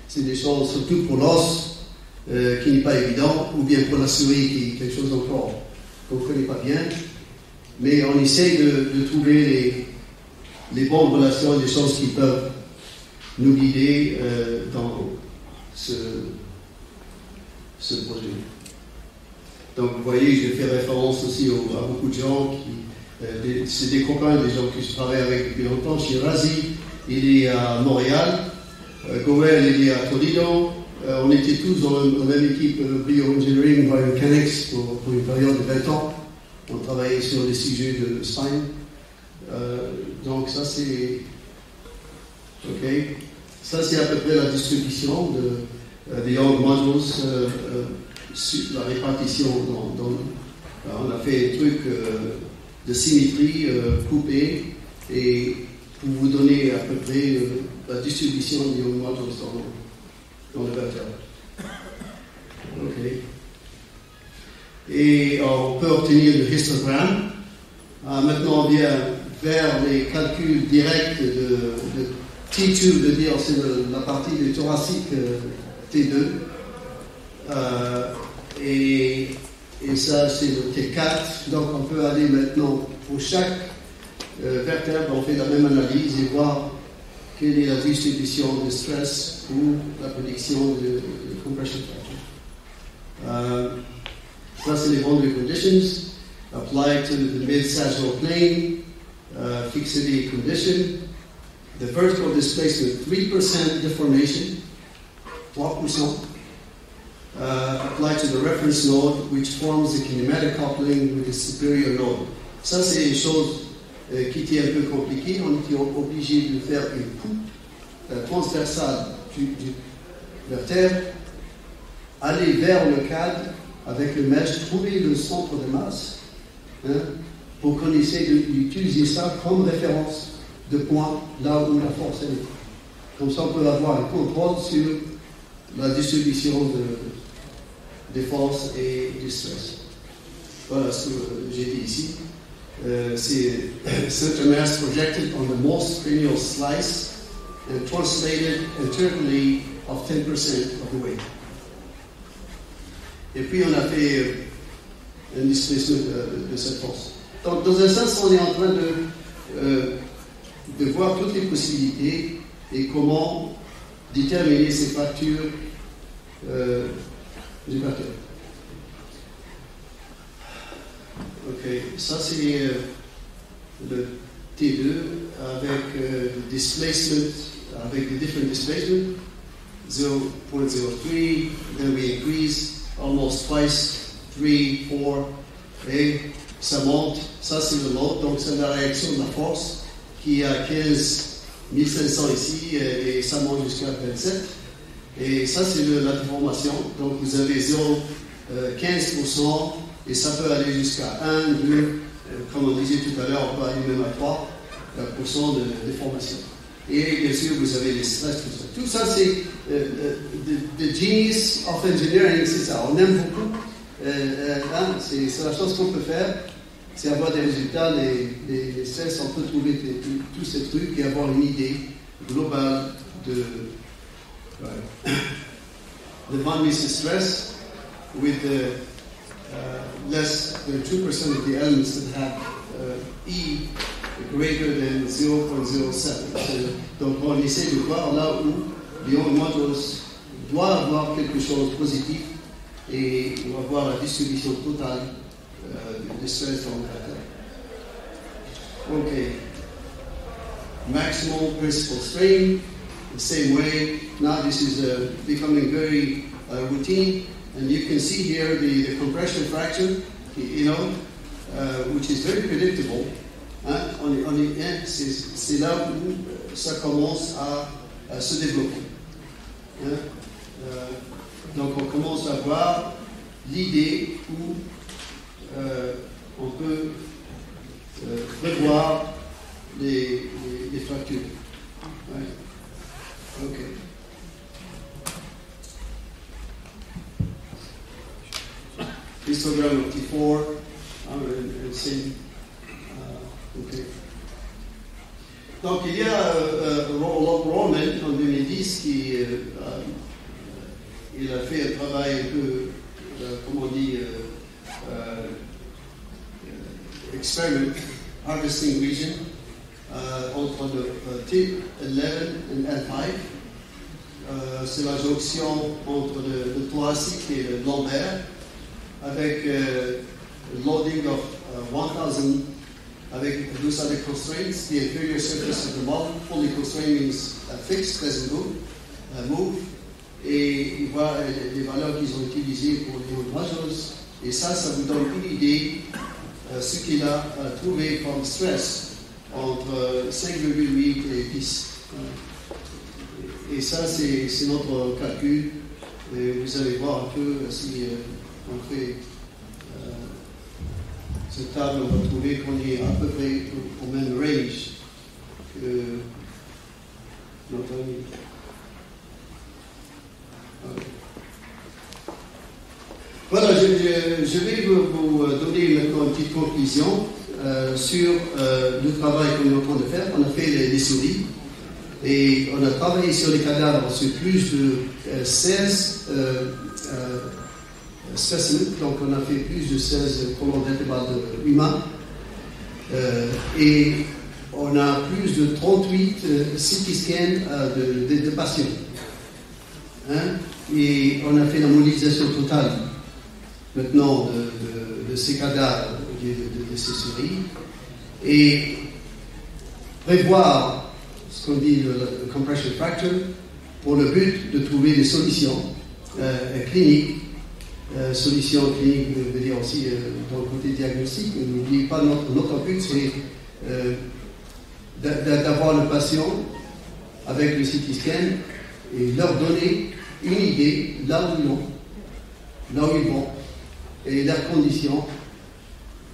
c'est des choses, surtout pour l'os, qui n'est pas évident, ou bien pour la souris, qui est quelque chose encore qu'on ne connaît pas bien. Mais on essaie de trouver les bonnes relations, des choses qui peuvent nous guider dans ce projet. Donc vous voyez, je fais référence aussi à beaucoup de gens c'est des copains, des gens que je travaille avec depuis longtemps. Shirazi, il est à Montréal. Goel, il est à Toledo. On était tous dans la même équipe Bioengineering, Biomechanics pour une période de 20 ans. On travaillait sur des sujets de spine. Donc ça c'est... Ok. Ça c'est à peu près la distribution des Young Modules, la répartition on a fait un truc de symétrie coupé et pour vous donner à peu près la distribution des Young Modules dans le vertèbre. Ok. Et on peut obtenir le histogramme. Maintenant on vient vers les calculs directs de T2, de dire c'est la partie du thoracique T2. Et ça c'est le T4. Donc on peut aller maintenant pour chaque vertèbre, on fait la même analyse et voir quelle est la distribution de stress ou la prédiction de compression fracture. Ça c'est les boundary conditions applied to the mid-sagittal plane, fixity condition. The vertical displacement, 3% deformation, 3%, applied to the reference node, which forms the kinematic coupling with the superior node. Ça, c'est une chose qui était un peu compliquée. On était obligé de faire une coupe transversale du vertèbre, aller vers le cadre avec le mesh, trouver le centre de masse, pour qu'on essaie d'utiliser ça comme référence de point là où la force est. Comme ça, on peut avoir un contrôle sur la distribution des forces et du stress. Voilà ce que j'ai dit ici. C'est center mass projected on the most cranial slice and translated internally of 10% of the weight. Et puis on a fait un displacement de cette force. Donc dans un sens, on est en train de voir toutes les possibilités et comment déterminer ces fractures du vertèbre. Ok, ça c'est le T2 avec displacement, avec des different displacements, 0.03, then we increase almost twice, 3, 4, et ça monte, ça c'est le load, donc c'est la réaction de la force qui est à 15 500 ici et ça monte jusqu'à 27. Et ça c'est la déformation, donc vous avez 0,15% et ça peut aller jusqu'à 1, 2, comme on disait tout à l'heure, on peut aller même à 3% de déformation. Et bien sûr vous avez les stress, tout ça. Tout ça c'est the genius of engineering, c'est ça, on aime beaucoup. C'est la chose qu'on peut faire, c'est avoir des résultats, les stress, on peut trouver tous ces trucs et avoir une idée globale de von Mises stress with less than 2% of the elements that have E greater than 0.07. Donc on essaie de voir là où les Young Modules doivent avoir quelque chose de positif et on va voir la distribution totale de stress dans le vertèbre. Ok. Maximal principal strain, the same way. Now this is becoming very routine, and you can see here the compression fracture, which is very predictable. C'est là où ça commence à se développer. Hein? Donc on commence à voir l'idée où on peut prévoir les fractures. Ouais. Ok. Histogram of T4, ok. Donc il y a Roman en 2010 qui il a fait un travail un peu, comment on dit, experiment, harvesting region, entre le T11 et L5. C'est la jonction entre le thoracique et le lombaire, avec loading of 1000 avec loose constraints. The inferior surface of the model fully constrained means fixed, doesn't move. Et il voit les valeurs qu'ils ont utilisées pour les majors. Et ça vous donne une idée ce qu'il a trouvé comme stress entre 5,8 et 10. Et ça, c'est notre calcul. Et vous allez voir un peu si on fait cette table, on va trouver qu'on est à peu près au même range que notre ami. Voilà, je vais vous donner maintenant une petite conclusion sur le travail qu'on est en train de faire. On a fait les souris et on a travaillé sur les cadavres sur plus de 16 spécimens. Donc on a fait plus de 16 colonnes vertébrales humains et on a plus de 38 CT scans de patients. Hein? Et on a fait la modélisation totale maintenant de ces cadavres, de ces souris, et prévoir ce qu'on dit le compression fracture pour le but de trouver des solutions cliniques. Solutions cliniques veut dire aussi dans le côté diagnostic. N'oubliez pas, notre but c'est d'avoir le patient avec le CT scan et leur donner une idée là où ils vont et leurs conditions.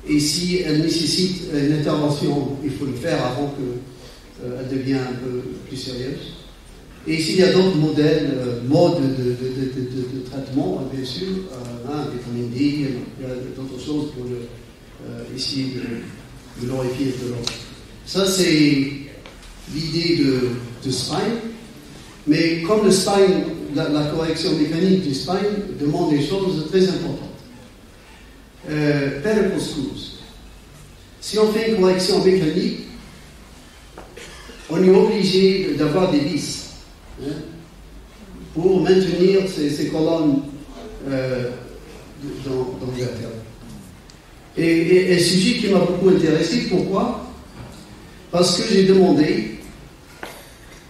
Et si elle nécessite une intervention, il faut le faire avant qu'elle devienne un peu plus sérieuse. Et s'il y a d'autres modes de traitement, bien sûr, vitamine D, il y a d'autres choses pour essayer de glorifier de l'autre. Ça, c'est l'idée de spine. Mais comme le spine, la correction mécanique du spine demande des choses très importantes. Pedicle screws. Si on fait une correction mécanique, on est obligé d'avoir des vis pour maintenir ces colonnes dans le vertèbre. Et un sujet qui m'a beaucoup intéressé, pourquoi? Parce que j'ai demandé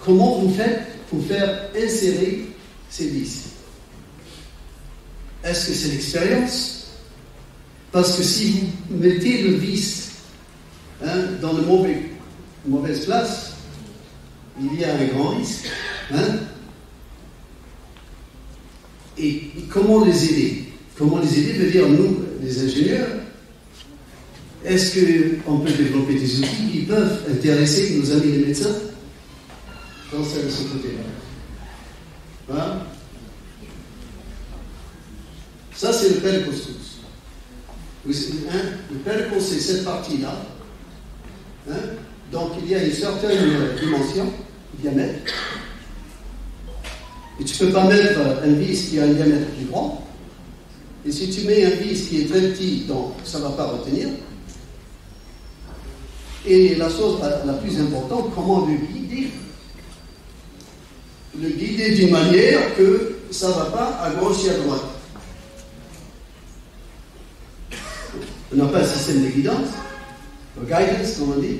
comment vous faites pour faire insérer ces vis. Est-ce que c'est l'expérience? Parce que si vous mettez le vis dans la mauvaise place, il y a un grand risque. Et comment les aider? Comment les aider veut dire, nous, les ingénieurs, est-ce qu'on peut développer des outils qui peuvent intéresser nos amis les médecins dans ce côté-là? Ça, c'est le pedicle screws. Le pedicle, c'est cette partie-là. Donc, il y a une certaine dimension, diamètre. Et tu ne peux pas mettre un vis qui a un diamètre plus grand. Et si tu mets un vis qui est très petit, donc ça ne va pas retenir. Et la chose la plus importante, comment le guider? Le guider d'une manière que ça ne va pas à gauche et à droite. On n'a pas un système de guidance, de guidance, comme on dit.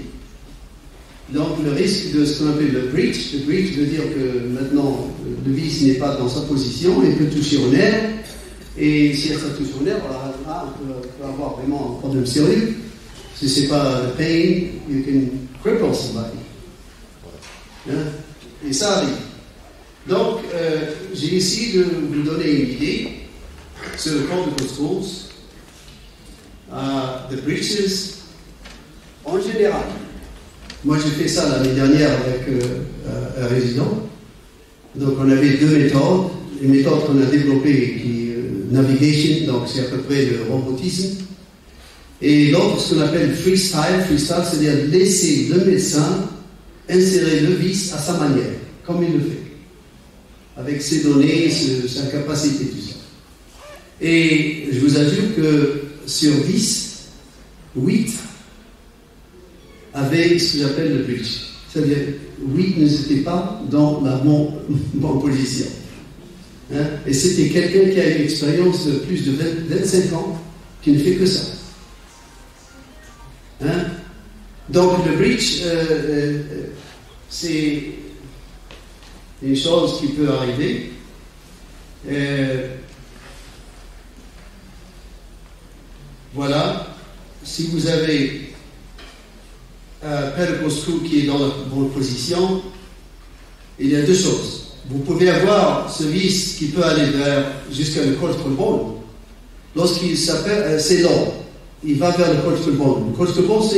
Donc le risque de ce qu'on appelle le breach veut dire que maintenant le vis n'est pas dans sa position, il peut toucher au nerf, et si ça touche au nerf, là, on peut avoir vraiment un problème sérieux. Si ce n'est pas le pain, you can cripple somebody. Et ça arrive. Donc, j'ai essayé de vous donner une idée sur le Cortical Schools, the breaches en général. Moi, j'ai fait ça l'année dernière avec un résident. Donc, on avait deux méthodes. Une méthode qu'on a développée qui est navigation, donc c'est à peu près le robotisme. Et l'autre, ce qu'on appelle freestyle. Freestyle, c'est-à-dire laisser le médecin insérer le vis à sa manière, comme il le fait, avec ses données, sa capacité, tout ça. Et je vous assure que sur 10, 8 avaient ce que j'appelle le bridge. C'est-à-dire, 8 n'étaient pas dans la bonne position. Hein? Et c'était quelqu'un qui a une expérience de plus de 25 ans, qui ne fait que ça. Hein? Donc le bridge, c'est une chose qui peut arriver. Voilà, si vous avez un Pedicle Screw qui est dans la bonne position, il y a deux choses. Vous pouvez avoir ce vis qui peut aller jusqu'à le cortical bone. Lorsqu'il s'appelle, c'est long, il va vers le cortical bone. Le cortical bone,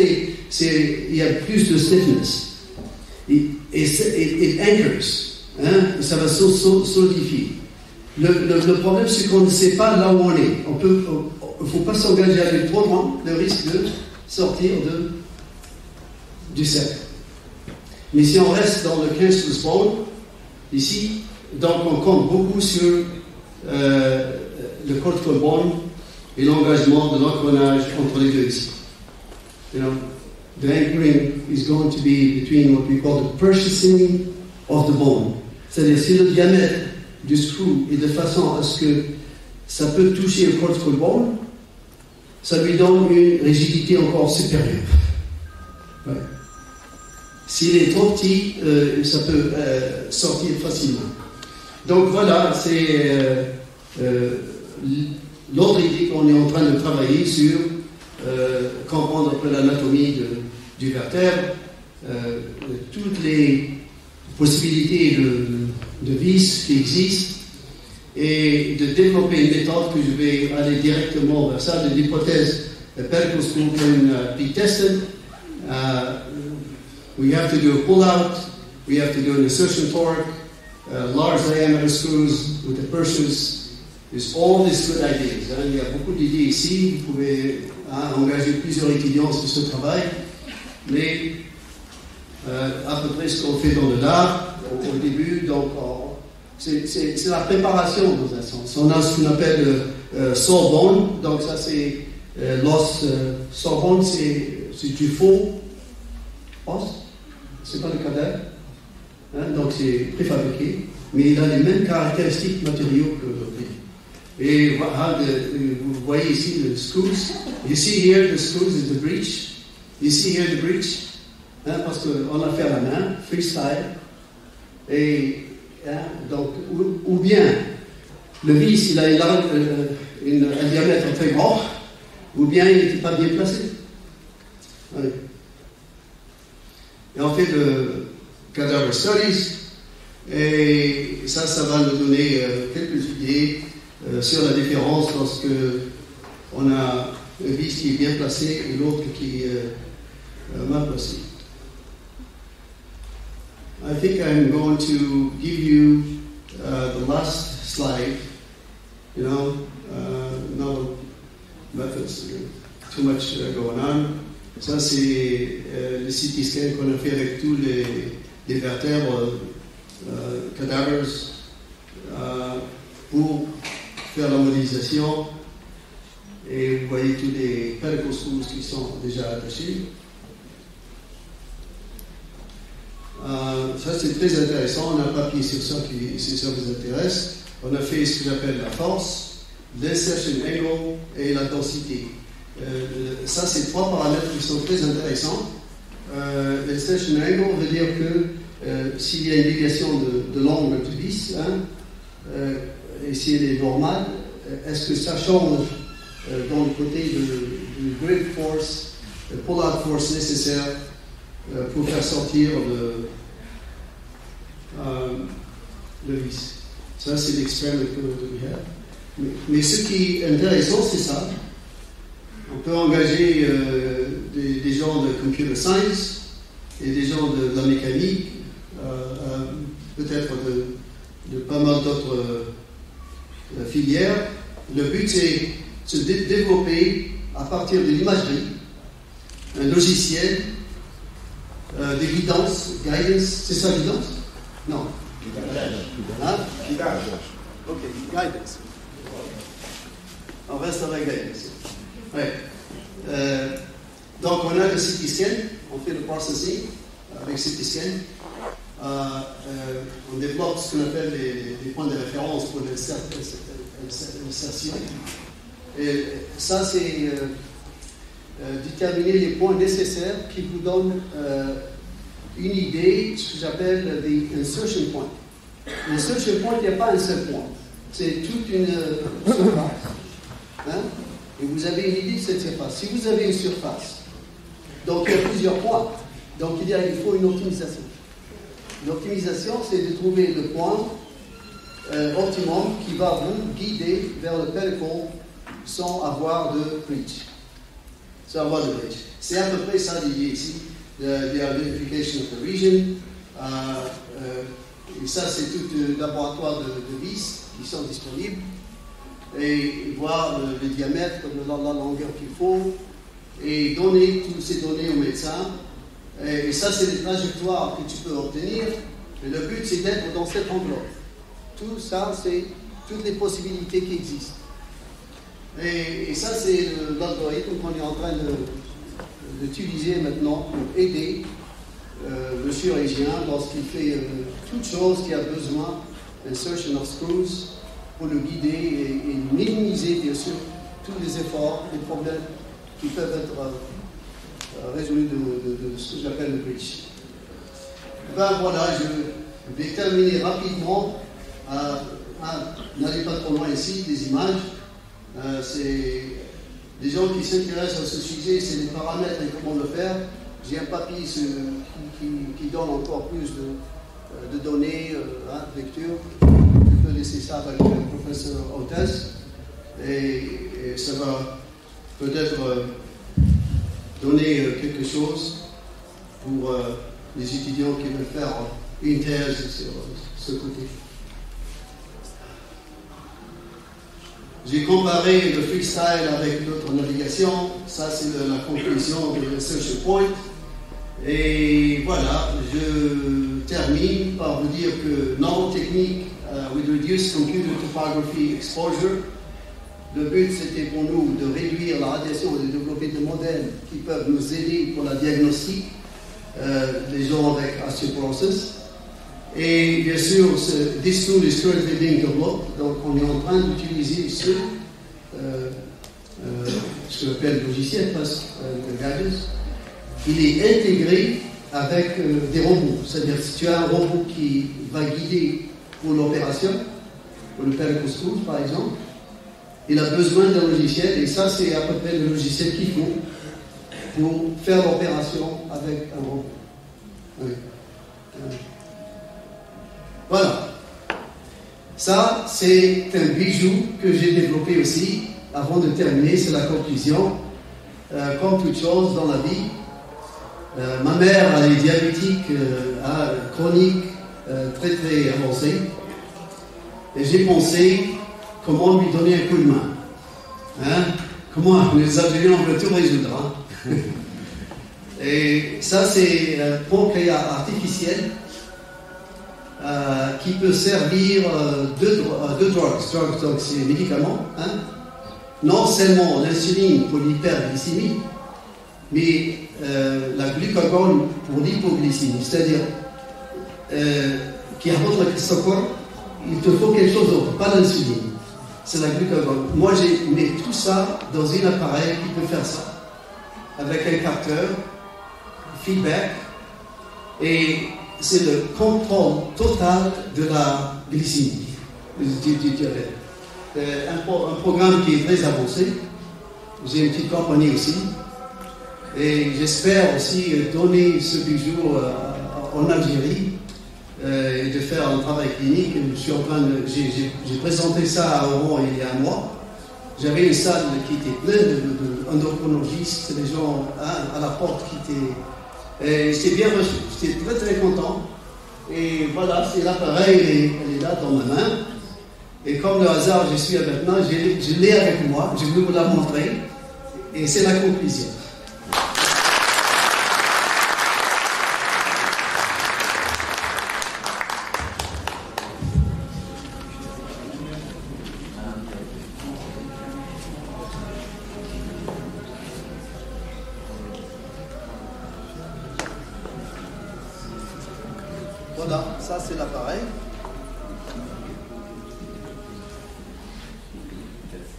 il y a plus de stiffness. It anchors. Hein? Ça va solidifier. Le problème, c'est qu'on ne sait pas là où on est. Il ne faut pas s'engager à aller trop loin, le risque de sortir du cercle. Mais si on reste dans le 15 bone, ici, donc on compte beaucoup sur le cortical bone et l'engagement de l'engrenage entre les deux ici. You know, the anchoring is going to be between what we call the purchasing of the bone. C'est-à-dire, si le diamètre du screw est de façon à ce que ça peut toucher le cortical bone, ça lui donne une rigidité encore supérieure. Ouais. S'il est trop petit, ça peut sortir facilement. Donc voilà, c'est l'autre idée qu'on est en train de travailler sur, comprendre un peu l'anatomie du vertèbre, toutes les possibilités de vis qui existent, et de développer une méthode que je vais aller directement vers ça, de l'hypothèse Pedicle Screw can be tested. We have to do a pull-out, we have to do an insertion torque, large diameter screws with the purchase. There's all these good ideas. Hein. Il y a beaucoup d'idées ici, vous pouvez engager plusieurs étudiants sur ce travail, mais à peu près ce qu'on fait dans le lab au début, donc c'est la préparation dans un sens. On a ce qu'on appelle sore bone, donc ça c'est l'os. Sore bone, c'est du faux os, c'est pas le cadavre, hein, donc c'est préfabriqué, mais il a les mêmes caractéristiques matériaux que l'autre. Et vous voyez ici le screws. You see here the screws is the breech. You see here the breech, hein, parce qu'on a fait à la main, freestyle. Et hein, donc, ou bien le vis, il a un diamètre très grand, ou bien il n'était pas bien placé. Ouais. Et on fait le cadaver studies, et ça va nous donner quelques idées sur la différence lorsque on a un vis qui est bien placé et l'autre qui est mal placé. I think I'm going to give you the last slide. You know, no methods, too much going on. Ça, c'est le CT scan qu'on a fait avec tous les vertèbres, cadavers, pour faire la modélisation. Et vous voyez tous les pedicle screws qui sont déjà attachés. Ça, c'est très intéressant. On a un papier sur ça si ça vous intéresse. On a fait ce que j'appelle la force, l'insertion angle et la densité. Ça, c'est trois paramètres qui sont très intéressants. L'insertion angle veut dire que s'il y a une déviation de l'angle du vis, hein, et si elle est normale, est-ce que ça change dans le côté du grip force, le pull-out force nécessaire pour faire sortir le vice. Ça, c'est l'expérience que we have. Mais ce qui est intéressant, c'est ça. On peut engager des gens de computer science et des gens de la mécanique, peut-être de pas mal d'autres filières. Le but, c'est de développer, à partir de l'imagerie, un logiciel de guidance, c'est ça, guidance? Non. Hein? Ok, guidance. On reste avec guidance. Ouais. Donc, on a le CT scan, on fait le processing avec CT scan. On développe ce qu'on appelle les points de référence pour l'insertion. Et ça, c'est déterminer les points nécessaires qui vous donnent une idée, ce que j'appelle des insertion points. L'insertion point, il n'y a pas un seul point. C'est toute une surface. Hein? Et vous avez une idée de cette surface. Si vous avez une surface, donc il y a plusieurs points. Donc il faut une optimisation. L'optimisation, c'est de trouver le point optimum qui va vous guider vers le pellicule sans avoir de bridge. C'est à peu près ça l'idée ici. The identification of the region. Et ça, c'est tout le laboratoire de vis qui sont disponibles. Et voir le diamètre, la longueur qu'il faut, et donner toutes ces données au médecin. Et ça, c'est les trajectoires que tu peux obtenir. Et le but, c'est d'être dans cette enveloppe. Tout ça, c'est toutes les possibilités qui existent. Et ça, c'est l'algorithme qu'on est en train d'utiliser maintenant pour aider le chirurgien lorsqu'il fait toute chose qui a besoin d'insertion of screws pour le guider et minimiser, bien sûr, tous les efforts, les problèmes qui peuvent être résolus de ce que j'appelle le bridge. Ben voilà, je vais terminer rapidement. N'allez pas trop loin ici, des images. C'est des gens qui s'intéressent à ce sujet, c'est les paramètres et comment le faire. J'ai un papier qui donne encore plus de données, de lecture. Je peux laisser ça avec le professeur Hôtesse et ça va peut-être donner quelque chose pour les étudiants qui veulent faire une thèse sur ce côté. J'ai comparé le freestyle avec l'autre navigation. Ça, c'est la conclusion de Search Point. Et voilà, je termine par vous dire que normal technique with reduced computer topography exposure. Le but, c'était pour nous de réduire la radiation et de développer des modèles qui peuvent nous aider pour la diagnostic des gens avec osteoporosis. Et bien sûr, this tool is currently being developed. Donc, on est en train d'utiliser ce qu'on appelle le logiciel, le guidance. Il est intégré avec des robots. C'est-à-dire, si tu as un robot qui va guider pour l'opération, pour le pellicule screws par exemple, il a besoin d'un logiciel, et ça, c'est à peu près le logiciel qu'il faut pour faire l'opération avec un robot. Oui. Voilà. Ça, c'est un bijou que j'ai développé aussi. Avant de terminer, c'est la conclusion. Comme toute chose dans la vie, ma mère, elle est diabétique, chronique, très très avancée. Et j'ai pensé comment lui donner un coup de main. Hein? Comment les Algériens veulent tout résoudre. Hein? Et ça, c'est un pancréas artificiel qui peut servir de drugs. Donc, c'est médicaments. Hein? Non seulement l'insuline pour l'hyperglycémie, mais la glucagon pour l'hypoglycémie. C'est-à-dire, qui apporte le sucre, il te faut quelque chose d'autre, pas l'insuline. C'est la glucagon. Moi, j'ai mis tout ça dans un appareil qui peut faire ça. Avec un capteur, feedback, et c'est le contrôle total de la glycémie, du diabète. Un programme qui est très avancé. J'ai une petite compagnie aussi. Et j'espère aussi donner ce bijou en Algérie. et de faire un travail clinique. J'ai présenté ça à Oran il y a un mois. J'avais une salle qui était pleine d'endocrinologistes, des gens à la porte qui étaient... Et j'étais bien reçu, j'étais très très content. Et voilà, c'est l'appareil, elle est là dans ma main. Et comme le hasard, je suis maintenant, je l'ai avec moi, je vais vous la montrer. Et c'est la conclusion. Voilà, ça c'est l'appareil.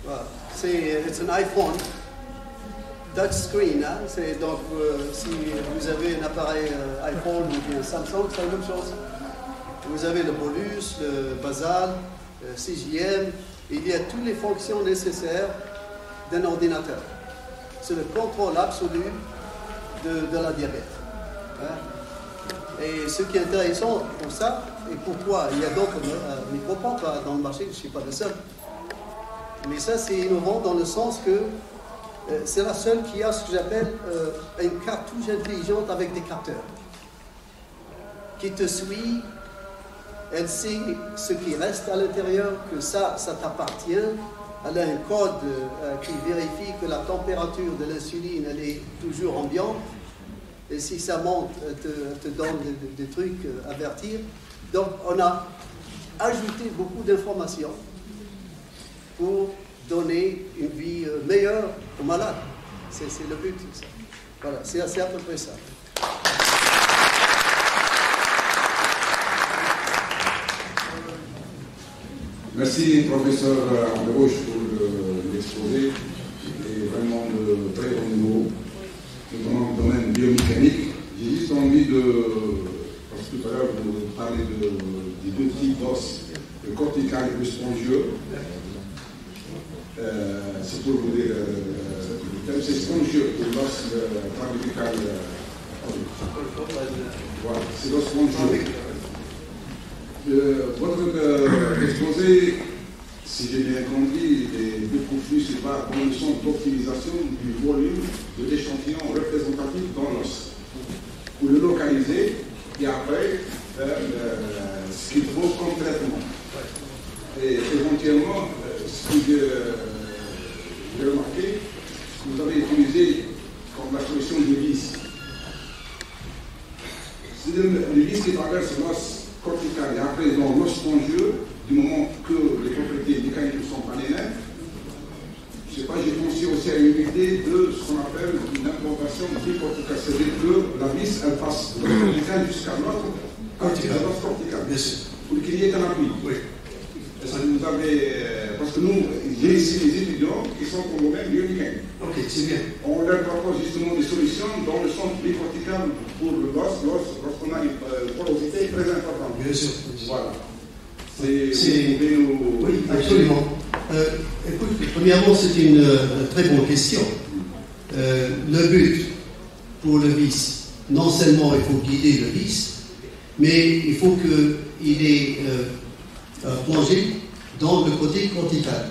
Voilà. C'est un iPhone touch screen. Hein? Donc, si vous avez un appareil iPhone ou bien Samsung, c'est la même chose. Vous avez le bolus, le basal, le CJM. Il y a toutes les fonctions nécessaires d'un ordinateur. C'est le contrôle absolu de la diabète. Hein? Et ce qui est intéressant pour ça, et pourquoi il y a d'autres micropompes dans le marché, je ne suis pas le seul. Mais ça, c'est innovant dans le sens que c'est la seule qui a ce que j'appelle une cartouche intelligente avec des capteurs. Qui te suit, elle sait ce qui reste à l'intérieur, que ça t'appartient. Elle a un code qui vérifie que la température de l'insuline, elle est toujours ambiante. Et si ça monte, te donne des trucs à avertir. Donc, on a ajouté beaucoup d'informations pour donner une vie meilleure aux malades. C'est le but. Ça. Voilà, c'est à peu près ça. Merci, professeur Androuche, pour l'exposé. C'est vraiment de très bon niveau. Dans le domaine biomécanique, j'ai juste envie parce que tout à l'heure vous parlez des deux types d'os, le cortical et le spongieux. C'est pour vous dire, c'est spongieux pour l'os clavicular. Voilà, c'est l'os spongieux. Votre exposé, si j'ai bien compris, est beaucoup plus sur la condition d'optimisation du volume de l'échantillon représentatif dans l'os. Pour le localiser et après ce qu'il faut comme traitement. Et éventuellement, ce que j'ai remarqué, vous avez utilisé comme la solution du vis. C'est le vis qui traverse l'os cortical et après dans l'os spongieux, du moment que les propriétés mécaniques ne sont pas les mêmes. Je ne sais pas, j'ai pensé aussi à une idée de ce qu'on appelle une implantation bicorticale. C'est-à-dire que la vis, elle passe de l'os cortical jusqu'à l'autre cortical. Bien sûr. Pour qu'il y ait un appui. Oui. Ça nous avait... Parce que nous, j'ai ici des étudiants qui sont pour nous-mêmes biomécaniques. Ok, c'est bien. On leur propose justement des solutions dans le centre bicortical pour l'os, lorsqu'on a une porosité très importante. Bien sûr. Voilà. Oui, absolument. Écoute, premièrement, c'est une très bonne question. Le but pour le vis, non seulement il faut guider le vis, mais il faut qu'il est plongé dans le côté cortical.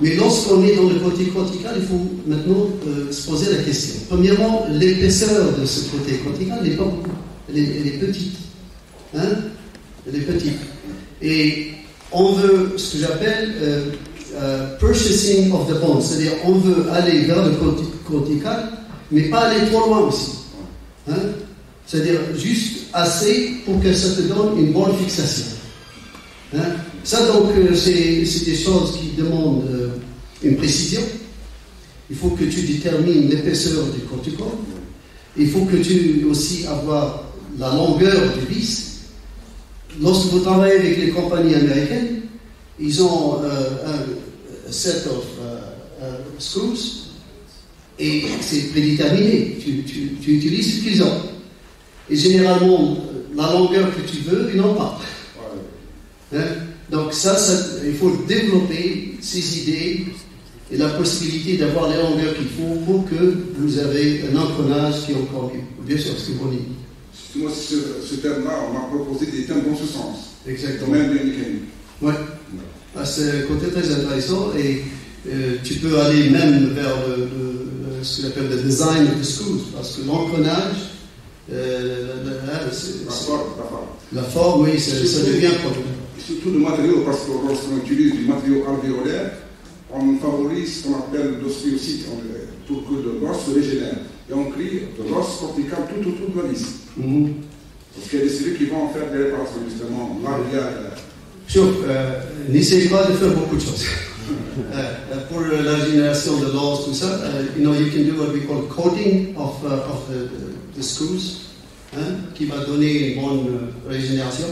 Mais lorsqu'on est dans le côté cortical, il faut maintenant se poser la question. Premièrement, l'épaisseur de ce côté cortical n'est pas beaucoup. Elle est petite. Hein? Elle est petite. Et on veut ce que j'appelle purchasing of the bone, c'est-à-dire on veut aller vers le cortical, mais pas aller trop loin aussi. Hein? C'est-à-dire juste assez pour que ça te donne une bonne fixation. Hein? Ça donc, c'est des choses qui demandent une précision. Il faut que tu détermines l'épaisseur du corticone. Il faut que tu aussi avoir la longueur du vis. Lorsque vous travaillez avec les compagnies américaines, ils ont un set of screws et c'est prédéterminé. Tu utilises ce qu'ils ont. Et généralement, la longueur que tu veux, ils n'ont pas. Hein? Donc ça, il faut développer ces idées et la possibilité d'avoir les longueurs qu'il faut pour que vous avez un engrenage qui est encore mieux. Bien sûr, c'est bon. Moi, ce terme-là, on m'a proposé des termes dans ce sens. Exactement. Même bien mécanique. Ouais. Ah, c'est un côté très intéressant et tu peux aller même vers ce qu'on appelle le design of the schools, parce que l'engrenage, la forme, oui, ça devient un problème. Surtout le matériau, parce que lorsqu'on utilise du matériau alvéolaire, on favorise ce qu'on appelle l'ostéocyte pour que l'os se régénère. Et on crée de l'os cortical tout autour de la vis. Parce qu'il y a des cellules qui vont en faire des réparations, justement, labiales. N'essayez pas de faire beaucoup de choses. Pour la régénération de l'os, tout ça, you can do what we call coating of the screws, qui va donner une bonne régénération.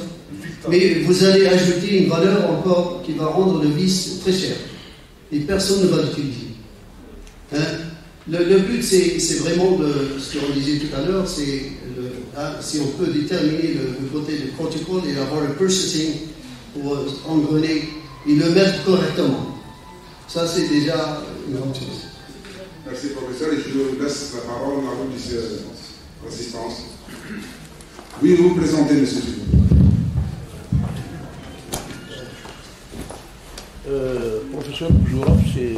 Mais vous allez ajouter une valeur encore qui va rendre le vis très cher. Et personne ne va l'utiliser. Le but, c'est vraiment ce qu'on disait tout à l'heure, c'est si on peut déterminer le côté du protocole et avoir le purchasing pour engrener et le mettre correctement. Ça, c'est déjà une grande chose. Merci, professeur. Et je laisse la parole à l'assistance. Oui, vous vous présentez, monsieur. Professeur Boujora, c'est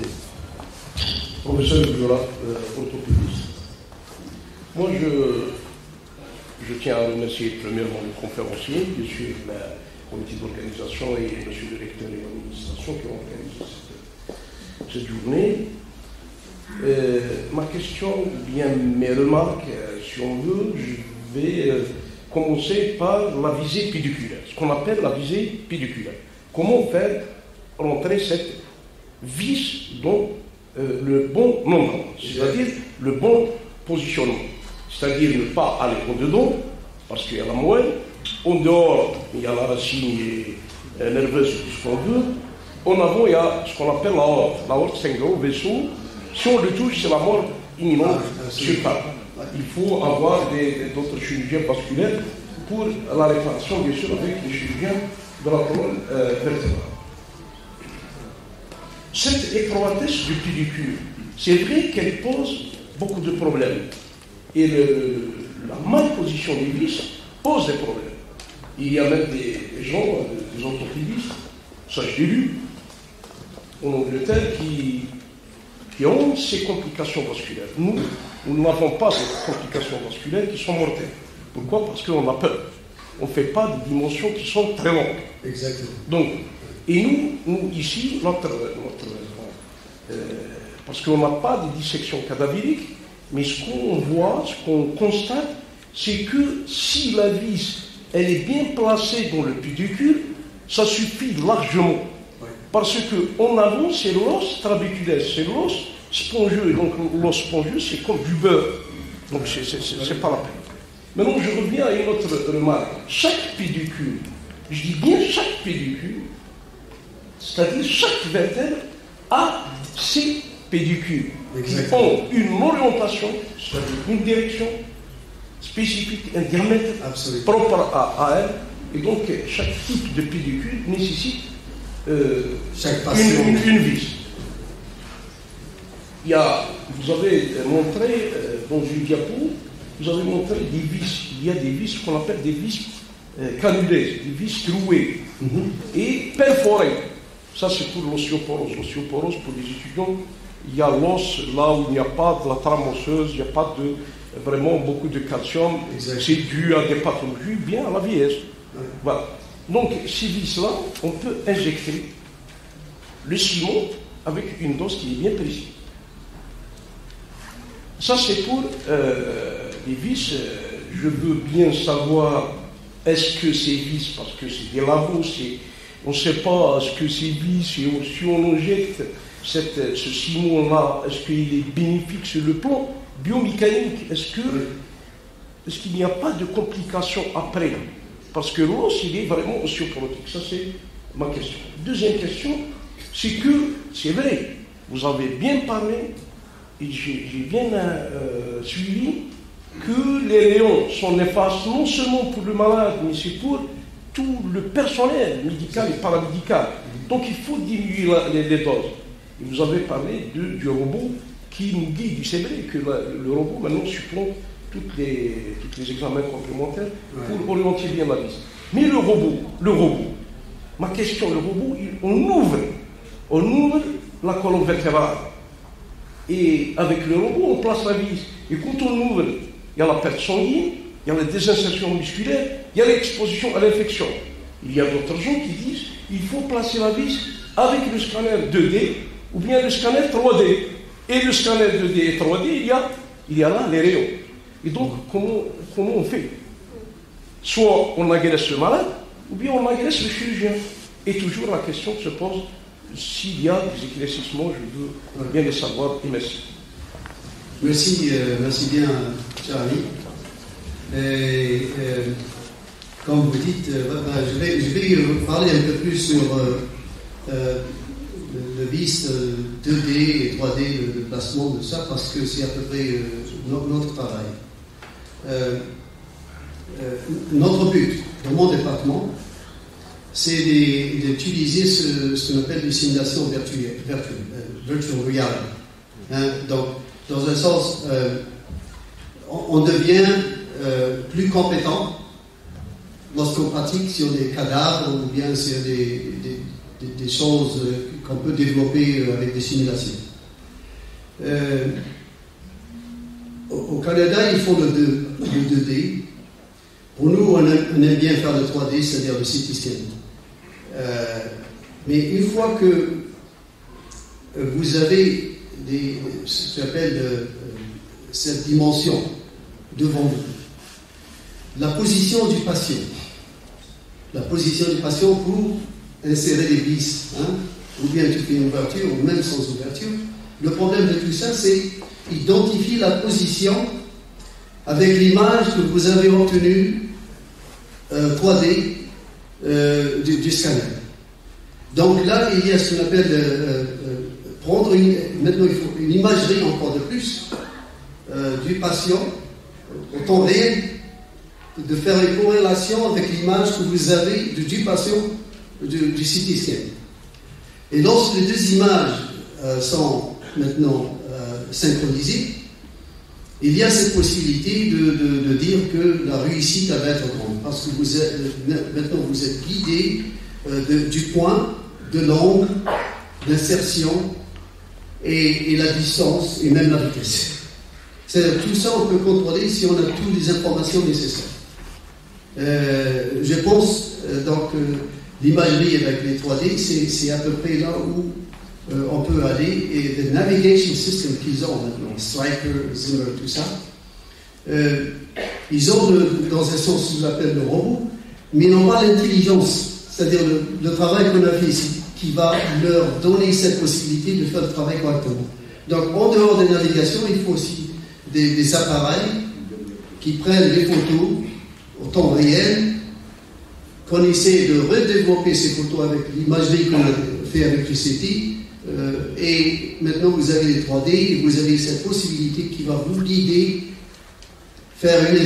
professeur Boujora, orthopédiste. Moi, je tiens à remercier premièrement le conférencier, bien sûr, la comité d'organisation et monsieur le directeur et l'administration qui ont organisé cette journée. Ma question, bien mes remarques, si on veut, je vais commencer par la visée pédiculaire, ce qu'on appelle la visée pédiculaire. Comment faire rentrer cette vis dans le bon endroit, c'est-à-dire le bon positionnement. C'est-à-dire ne pas aller au-dedans, parce qu'il y a la moelle, en dehors, il y a la racine nerveuse, ce qu'on veut. En avant, il y a ce qu'on appelle l'aorte. L'aorte, c'est un gros vaisseau. Si on le touche, c'est la mort imminente sur table. Il faut avoir d'autres chirurgiens vasculaires pour la réparation, bien sûr, avec les chirurgiens de la colonne vertébrale. Cette étroitesse du pédicule, c'est vrai qu'elle pose beaucoup de problèmes. Et la malposition des vis pose des problèmes. Il y a même des gens, des orthopédistes, ça je l'ai lu, en Angleterre, qui ont ces complications vasculaires. Nous n'avons pas ces complications vasculaires qui sont mortelles. Pourquoi? Parce qu'on a peur. On ne fait pas des dimensions qui sont très longues. Exactement. Donc, et nous ici, parce qu'on n'a pas de dissection cadavérique, mais ce qu'on voit, ce qu'on constate, c'est que si la vis, elle est bien placée dans le pédicule, ça suffit largement. Parce qu'en avant, c'est l'os trabéculaire, c'est l'os spongieux. Et donc l'os spongieux, c'est comme du beurre. Donc c'est pas la peine. Maintenant, je reviens à une autre remarque. Chaque pédicule, je dis bien chaque pédicule, c'est-à-dire chaque vertèbre a ses pédicules qui ont une orientation, c'est-à-dire une direction spécifique, un diamètre propre à elle. Et donc, chaque type de pédicule nécessite une vis. Vous avez montré dans une diapo, vous avez montré des vis. Il y a des vis qu'on appelle des vis cannulées, des vis trouées et perforées. Ça, c'est pour l'ostéoporose. L'ostéoporose, pour les étudiants, il y a l'os là où il n'y a pas de la trame osseuse, il n'y a pas vraiment beaucoup de calcium. C'est dû à des pathologies, bien à la vieillesse. Voilà. Donc, ces vis-là, on peut injecter le ciment avec une dose qui est bien précise. Ça, c'est pour les vis. Je veux bien savoir, est-ce que ces vis, parce que c'est des labos, on ne sait pas ce que ces vis, si on injecte ce ciment-là, est-ce qu'il est bénéfique sur le plan biomécanique? Est-ce qu'il n'y a pas de complications après? Parce que l'os, il est vraiment ostéoporotique. Ça, c'est ma question. Deuxième question, c'est que, c'est vrai, vous avez bien parlé, et j'ai bien suivi, que les rayons sont néfastes non seulement pour le malade, mais c'est pour tout le personnel médical et paramédical. Donc il faut diminuer les doses. Et vous avez parlé du robot qui nous guide. C'est vrai que le robot maintenant supplante toutes les examens complémentaires pour orienter bien la vis. Mais le robot, ma question, le robot, on ouvre la colonne vertébrale. Et avec le robot, on place la vis. Et quand on ouvre, il y a la perte sanguine, il y a la désinsertion musculaire, il y a l'exposition à l'infection. Il y a d'autres gens qui disent qu'il faut placer la vis avec le scanner 2D ou bien le scanner 3D. Et le scanner 2D et 3D, il y a là les rayons. Et donc, comment on fait? Soit on agresse le malade, ou bien on agresse le chirurgien. Et toujours la question se pose, s'il y a des éclaircissements, je veux bien les savoir, et merci. Merci bien, Charlie. Comme vous dites, je vais parler un peu plus sur le vis 2D et 3D, le placement de ça, parce que c'est à peu près notre travail. Notre but dans mon département, c'est d'utiliser ce qu'on appelle une simulation virtuelle, virtual reality. Donc, dans un sens, on devient plus compétent lorsqu'on pratique sur des cadavres ou bien sur des choses qu'on peut développer avec des simulations. Au Canada, ils font le 2D. Pour nous, on aime bien faire le 3D, c'est-à-dire le CT scan. Mais une fois que vous avez ce qu'on appelle cette dimension devant vous, la position du patient pour insérer les vis, ou bien tu fais une ouverture, ou même sans ouverture. Le problème de tout ça, c'est identifier la position avec l'image que vous avez obtenue 3D du scanner. Donc là, il y a ce qu'on appelle maintenant il faut une imagerie encore de plus du patient au temps réel, de faire une corrélation avec l'image que vous avez du patient du CT scan. Et lorsque les deux images sont maintenant synchronisées, il y a cette possibilité de dire que la réussite va être grande, parce que maintenant vous êtes guidé du point, de l'angle, d'insertion et la distance et même la vitesse. Tout ça, on peut contrôler si on a toutes les informations nécessaires. Je pense donc l'imagerie avec les 3D, c'est à peu près là où on peut aller. Et le navigation system qu'ils ont maintenant, Stryker, Zimmer, tout ça, ils ont dans un sens ce qu'on appelle le robot, mais ils n'ont pas l'intelligence, c'est-à-dire le travail qu'on a fait ici, qui va leur donner cette possibilité de faire le travail correctement. Donc en dehors des navigations, il faut aussi des appareils qui prennent les photos au temps réel, qu'on essaie de redévelopper ces photos avec l'imagerie qu'on a fait avec le CT, et maintenant vous avez les 3D et vous avez cette possibilité qui va vous guider, faire une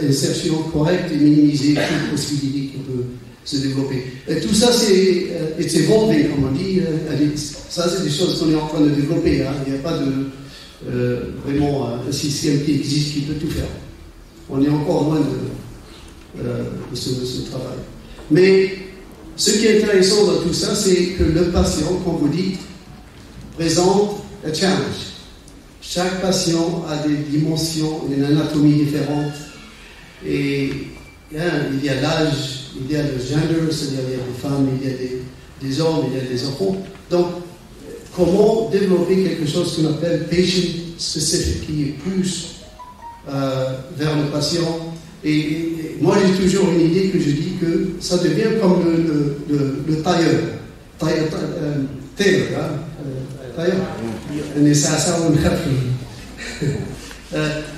insertion correcte et minimiser toute possibilité qui peut se développer. Et tout ça, c'est evolving, comme on dit. Ça, c'est des choses qu'on est en train de développer. Il n'y a pas vraiment un système qui existe qui peut tout faire. On est encore loin de ce travail. Mais ce qui est intéressant dans tout ça, c'est que le patient, comme vous dites, présente un challenge. Chaque patient a des dimensions, une anatomie différente. Et il y a l'âge, il y a le gender, c'est-à-dire il y a des femmes, il y a des hommes, il y a des enfants. Donc, comment développer quelque chose qu'on appelle patient specific, qui est plus vers le patient. Et moi, j'ai toujours une idée que je dis que ça devient comme le tailleur. Tailleur.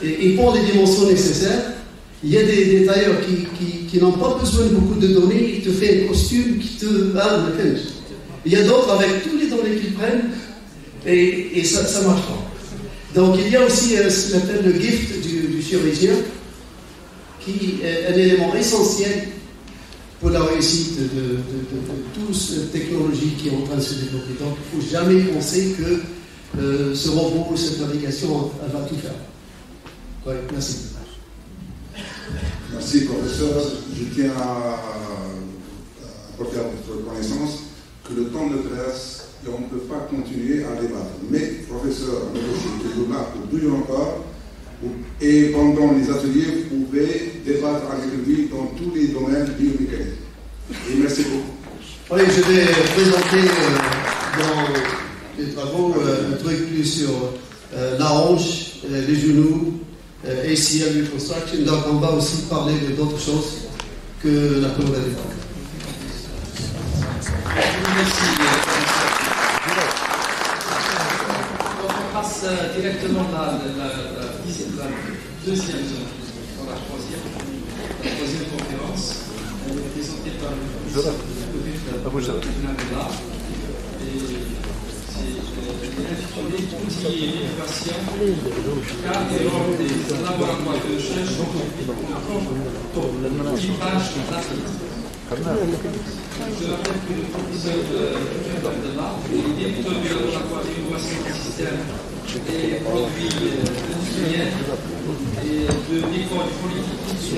Et pour les dimensions nécessaires, il y a des tailleurs qui n'ont pas besoin de beaucoup de données, qui te font un costume, qui te... Il y a d'autres avec tous les données qu'ils prennent, et ça ne marche pas. Donc il y a aussi ce qu'on appelle le gift du chirurgien, qui est un élément essentiel pour la réussite de toute cette technologie qui est en train de se développer. Donc il ne faut jamais penser que ce robot, cette navigation, elle va tout faire. Oui, merci. Merci, professeur. Je tiens à porter à votre connaissance que le temps ne presse et on ne peut pas continuer à débattre. Mais, professeur, je suis toujours là pour 2 jours encore. Et pendant les ateliers, vous pouvez débattre avec lui dans tous les domaines biomécaniques. Et merci beaucoup. Oui, je vais présenter dans les travaux un truc plus sur la hanche, les genoux, ACL reconstruction. Donc on va aussi parler d'autres choses que la colonne vertébrale. Merci. Donc on passe directement à la deuxième zone, pour la troisième conférence. Elle est présentée par le professeur Nabella. Et c'est intitulé Outils et innovation, cadre et ordre des laboratoires de recherche pour l'équipage rapide. Je rappelle que le professeur Nabella est directeur du laboratoire d'innovation du système des produits industriels et de l'école politique